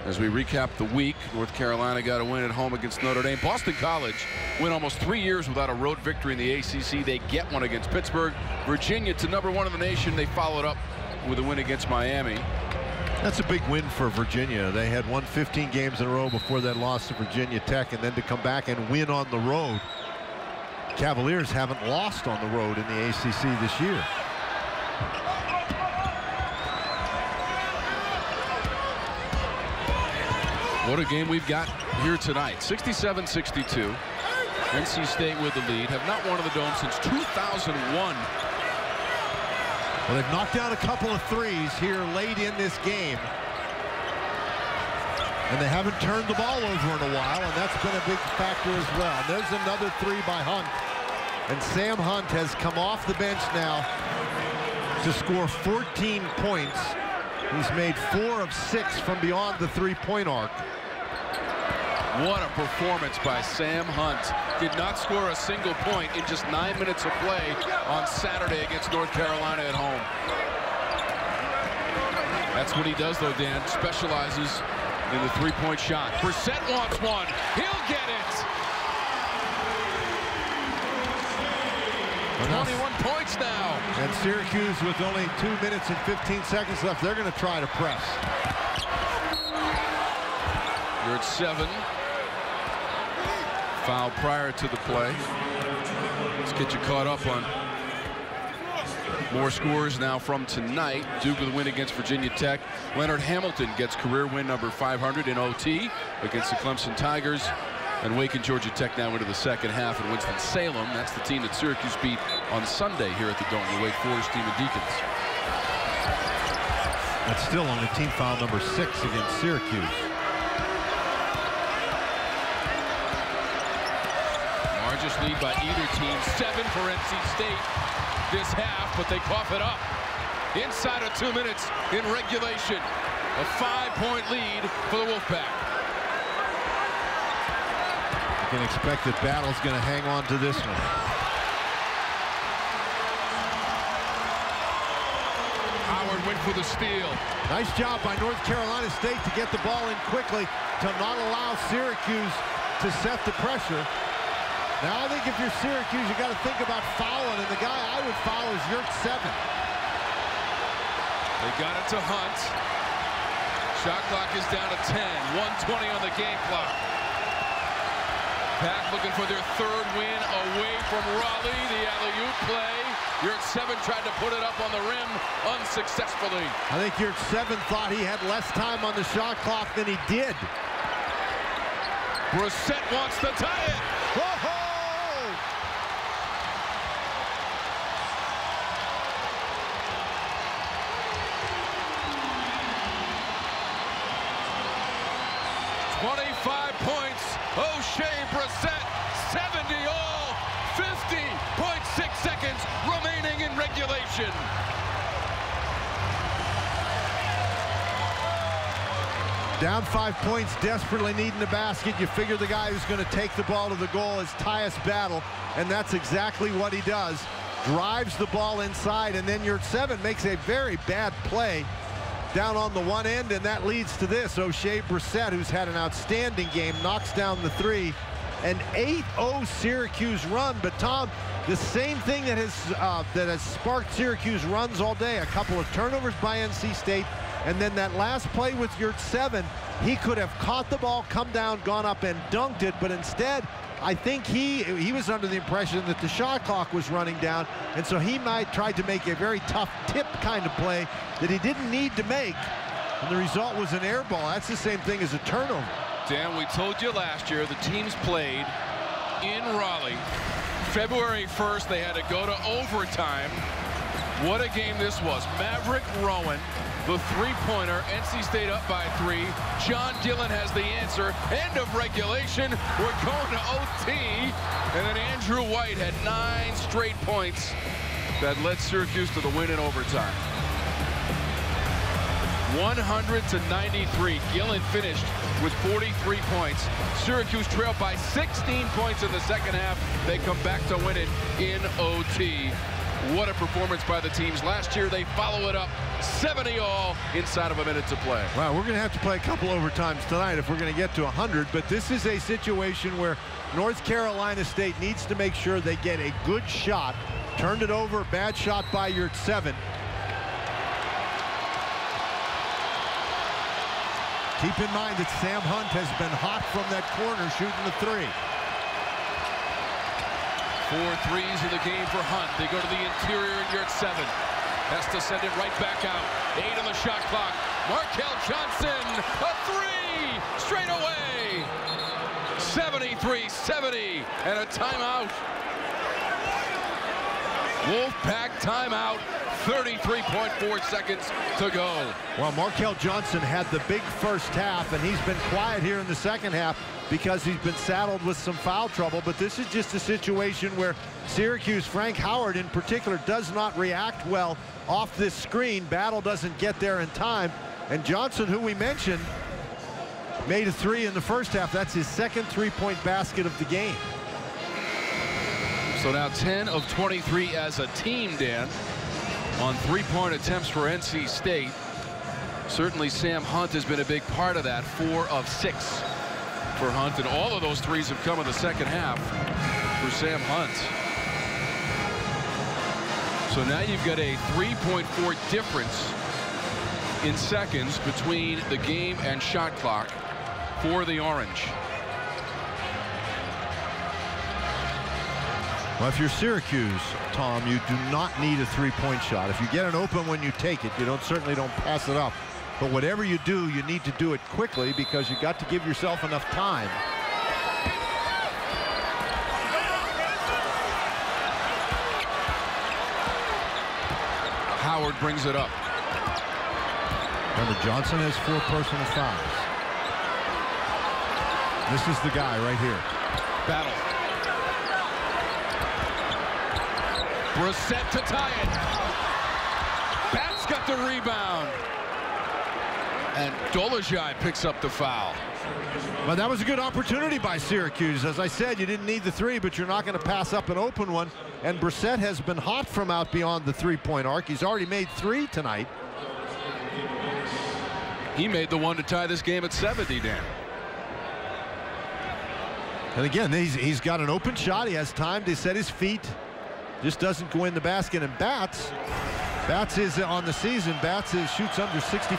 As we recap the week, North Carolina got a win at home against Notre Dame. Boston College went almost 3 years without a road victory in the ACC. They get one against Pittsburgh. Virginia to #1 in the nation. They followed up with a win against Miami. That's a big win for Virginia. They had won 15 games in a row before that loss to Virginia Tech, and then to come back and win on the road. Cavaliers haven't lost on the road in the ACC this year. What a game we've got here tonight. 67-62. NC State with the lead. Have not won in the Dome since 2001. Well, they've knocked down a couple of threes here late in this game. And they haven't turned the ball over in a while, and that's been a big factor as well. And there's another 3 by Hunt. And Sam Hunt has come off the bench now to score 14 points. He's made 4 of 6 from beyond the 3-point arc. What a performance by Sam Hunt. Did not score a single point in just 9 minutes of play on Saturday against North Carolina at home. That's what he does, though, Dan. Specializes in the 3-point shot. Brissett wants one. He'll get it. 21 points now. And Syracuse, with only 2 minutes and 15 seconds left, they're going to try to press. You're at 7. Foul prior to the play. Let's get you caught up on more scores now from tonight. Duke with a win against Virginia Tech. Leonard Hamilton gets career win number 500 in OT against the Clemson Tigers. And Wake and Georgia Tech now into the second half in Winston-Salem. That's the team that Syracuse beat on Sunday here at the Dome, the Wake Forest team of Deacons. That's still only team foul number 6 against Syracuse. Syracuse lead by either team. 7 for NC State this half, but they cough it up. Inside of 2 minutes in regulation. A 5-point lead for the Wolfpack. You can expect that Battle's going to hang on to this one. Howard went for the steal. Nice job by North Carolina State to get the ball in quickly to not allow Syracuse to set the pressure. Now I think if you're Syracuse, you got to think about fouling, and the guy I would foul is Yurt 7. They got it to Hunt. Shot clock is down to 10. 1:20 on the game clock. Pack looking for their 3rd win away from Raleigh. The alley-oop play. Yurt 7 tried to put it up on the rim unsuccessfully. I think Yurt 7 thought he had less time on the shot clock than he did. Brissett wants to tie it. Whoa! 25 points. O'Shea Brissett, 70 all. 50.6 seconds remaining in regulation. Down 5 points, desperately needing the basket. You figure the guy who's going to take the ball to the goal is Tyus Battle, and that's exactly what he does. Drives the ball inside, and then Yurt 7 makes a very bad play down on the one end, and that leads to this. O'Shea Brissett, who's had an outstanding game, knocks down the 3. An 8-0 Syracuse run, but Tom, the same thing that has sparked Syracuse runs all day. A couple of turnovers by NC State, and then that last play with Yurt 7, he could have caught the ball, come down, gone up and dunked it, but instead, I think he was under the impression that the shot clock was running down, and so he might try to make a very tough tip kind of play that he didn't need to make, and the result was an air ball. That's the same thing as a turnover. Dan, we told you last year the teams played in Raleigh. February 1st, they had to go to overtime. What a game this was. Maverick Rowan, the three-pointer, NC State up by 3. John Gillen has the answer. End of regulation. We're going to OT. And then Andrew White had 9 straight points that led Syracuse to the win in overtime. 100-93. Gillen finished with 43 points. Syracuse trailed by 16 points in the second half. They come back to win it in OT. What a performance by the teams. Last year, they follow it up 70 all inside of a minute to play. Wow, we're going to have to play a couple overtimes tonight if we're going to get to 100, but this is a situation where North Carolina State needs to make sure they get a good shot. Turned it over, bad shot by Yurt 7. Keep in mind that Sam Hunt has been hot from that corner shooting the 3. 4 threes in the game for Hunt. They go to the interior in Yurt 7. Has to send it right back out. 8 on the shot clock. Markel Johnson, a 3 straight away. 73-70 and a timeout. Wolfpack timeout. 33.4 seconds to go. Well, Markel Johnson had the big first half, and he's been quiet here in the second half because he's been saddled with some foul trouble. But this is just a situation where Syracuse, Frank Howard in particular, does not react well off this screen. Battle doesn't get there in time. And Johnson, who we mentioned, made a 3 in the first half. That's his second three-point basket of the game. So now 10 of 23 as a team, Dan, on three-point attempts for NC State. Certainly Sam Hunt has been a big part of that. 4 of 6 for Hunt, and all of those threes have come in the second half for Sam Hunt. So now you've got a 3.4 difference in seconds between the game and shot clock for the Orange. Well, if you're Syracuse, Tom, you do not need a three-point shot. If you get an open when you take it, you certainly don't pass it up. But whatever you do, you need to do it quickly because you got to give yourself enough time. Howard brings it up. Remember, Johnson has 4 personal fouls. This is the guy right here. Battle. Brissett to tie it. Bat's got the rebound. And Dolezaj picks up the foul. Well, that was a good opportunity by Syracuse. As I said, you didn't need the three, but you're not going to pass up an open one. And Brissett has been hot from out beyond the three-point arc. He's already made 3 tonight. He made the one to tie this game at 70, Dan. And again, he's got an open shot. He has time to set his feet. Just doesn't go in the basket. And Bats is on the season. Bats shoots under 65%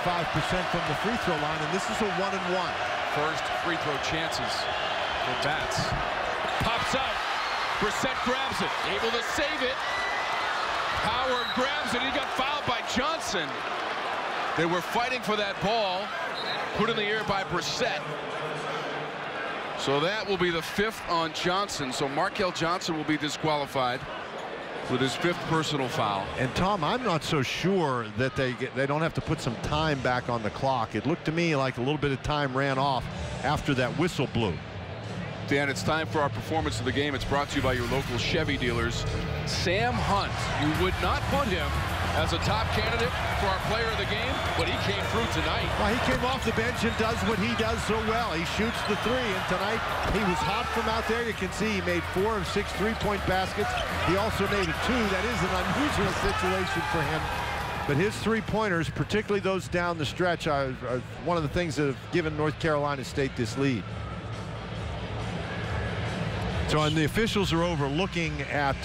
from the free throw line, and this is a 1-and-1. First free throw chances for Bats. Pops out. Brissett grabs it. Able to save it. Howard grabs it. He got fouled by Johnson. They were fighting for that ball. Put in the air by Brissett. So that will be the 5th on Johnson. So Markel Johnson will be disqualified with his 5th personal foul. And Tom, I'm not so sure that they don't have to put some time back on the clock. It looked to me like a little bit of time ran off after that whistle blew. Dan, it's time for our performance of the game. It's brought to you by your local Chevy dealers. Sam Hunt, you would not put him as a top candidate for our player of the game, but he came through tonight. Well, he came off the bench and does what he does so well. He shoots the 3, and tonight he was hot from out there. You can see he made 4 of 6 3-point baskets. He also made 2. That is an unusual situation for him. But his 3-pointers, particularly those down the stretch, are one of the things that have given North Carolina State this lead. So, and the officials are over looking at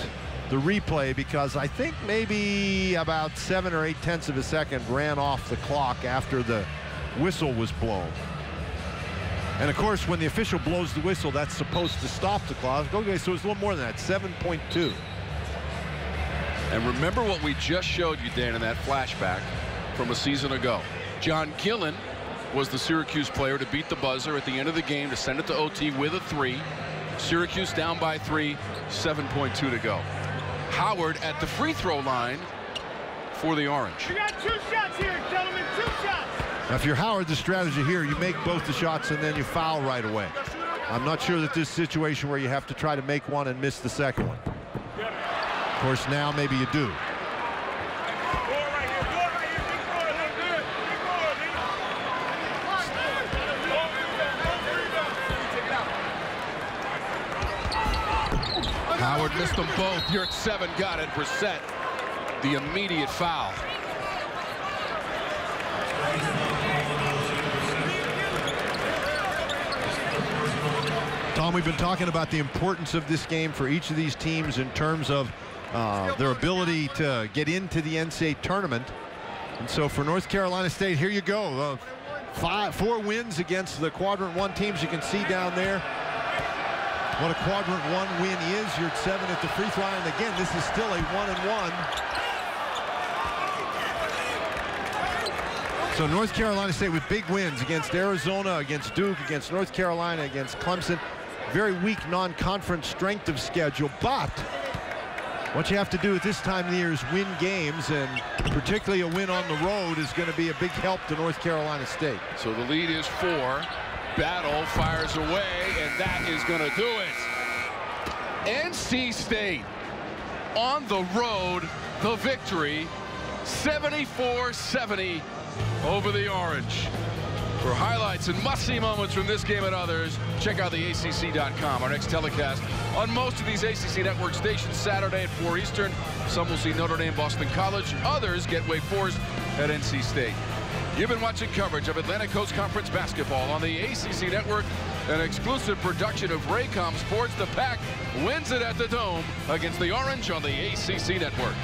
the replay because I think maybe about 7 or 8 tenths of a second ran off the clock after the whistle was blown. And of course, when the official blows the whistle, that's supposed to stop the clock. Okay, so it's a little more than that, 7.2. And remember what we just showed you, Dan, in that flashback from a season ago. John Gillen was the Syracuse player to beat the buzzer at the end of the game to send it to OT with a 3. Syracuse down by 3, 7.2 to go. Howard at the free throw line for the Orange. You got 2 shots here, gentlemen, 2 shots. Now, if you're Howard, the strategy here, you make both the shots and then you foul right away. I'm not sure that this situation where you have to try to make one and miss the second one. Of course, now maybe you do. Howard missed them both. Yurt 7 got it. Brissett, the immediate foul. Tom, we've been talking about the importance of this game for each of these teams in terms of their ability to get into the NCAA tournament. And so for North Carolina State, here you go. 4 wins against the Quadrant 1 teams. You can see down there what a Quadrant 1 win is. You're at 7 at the free throw line. And again, this is still a 1-and-1. So North Carolina State with big wins against Arizona, against Duke, against North Carolina, against Clemson. Very weak non-conference strength of schedule. But what you have to do at this time of the year is win games, and particularly a win on the road is going to be a big help to North Carolina State. So the lead is 4. Battle fires away, and that is going to do it. NC State on the road, the victory, 74-70 over the Orange. For highlights and must-see moments from this game and others, check out the ACC.com. Our next telecast on most of these ACC network stations Saturday at 4 Eastern. Some will see Notre Dame, Boston College. Others get Wake Forest at NC State. You've been watching coverage of Atlantic Coast Conference basketball on the ACC Network, an exclusive production of Raycom Sports. The Pack wins it at the Dome against the Orange on the ACC Network.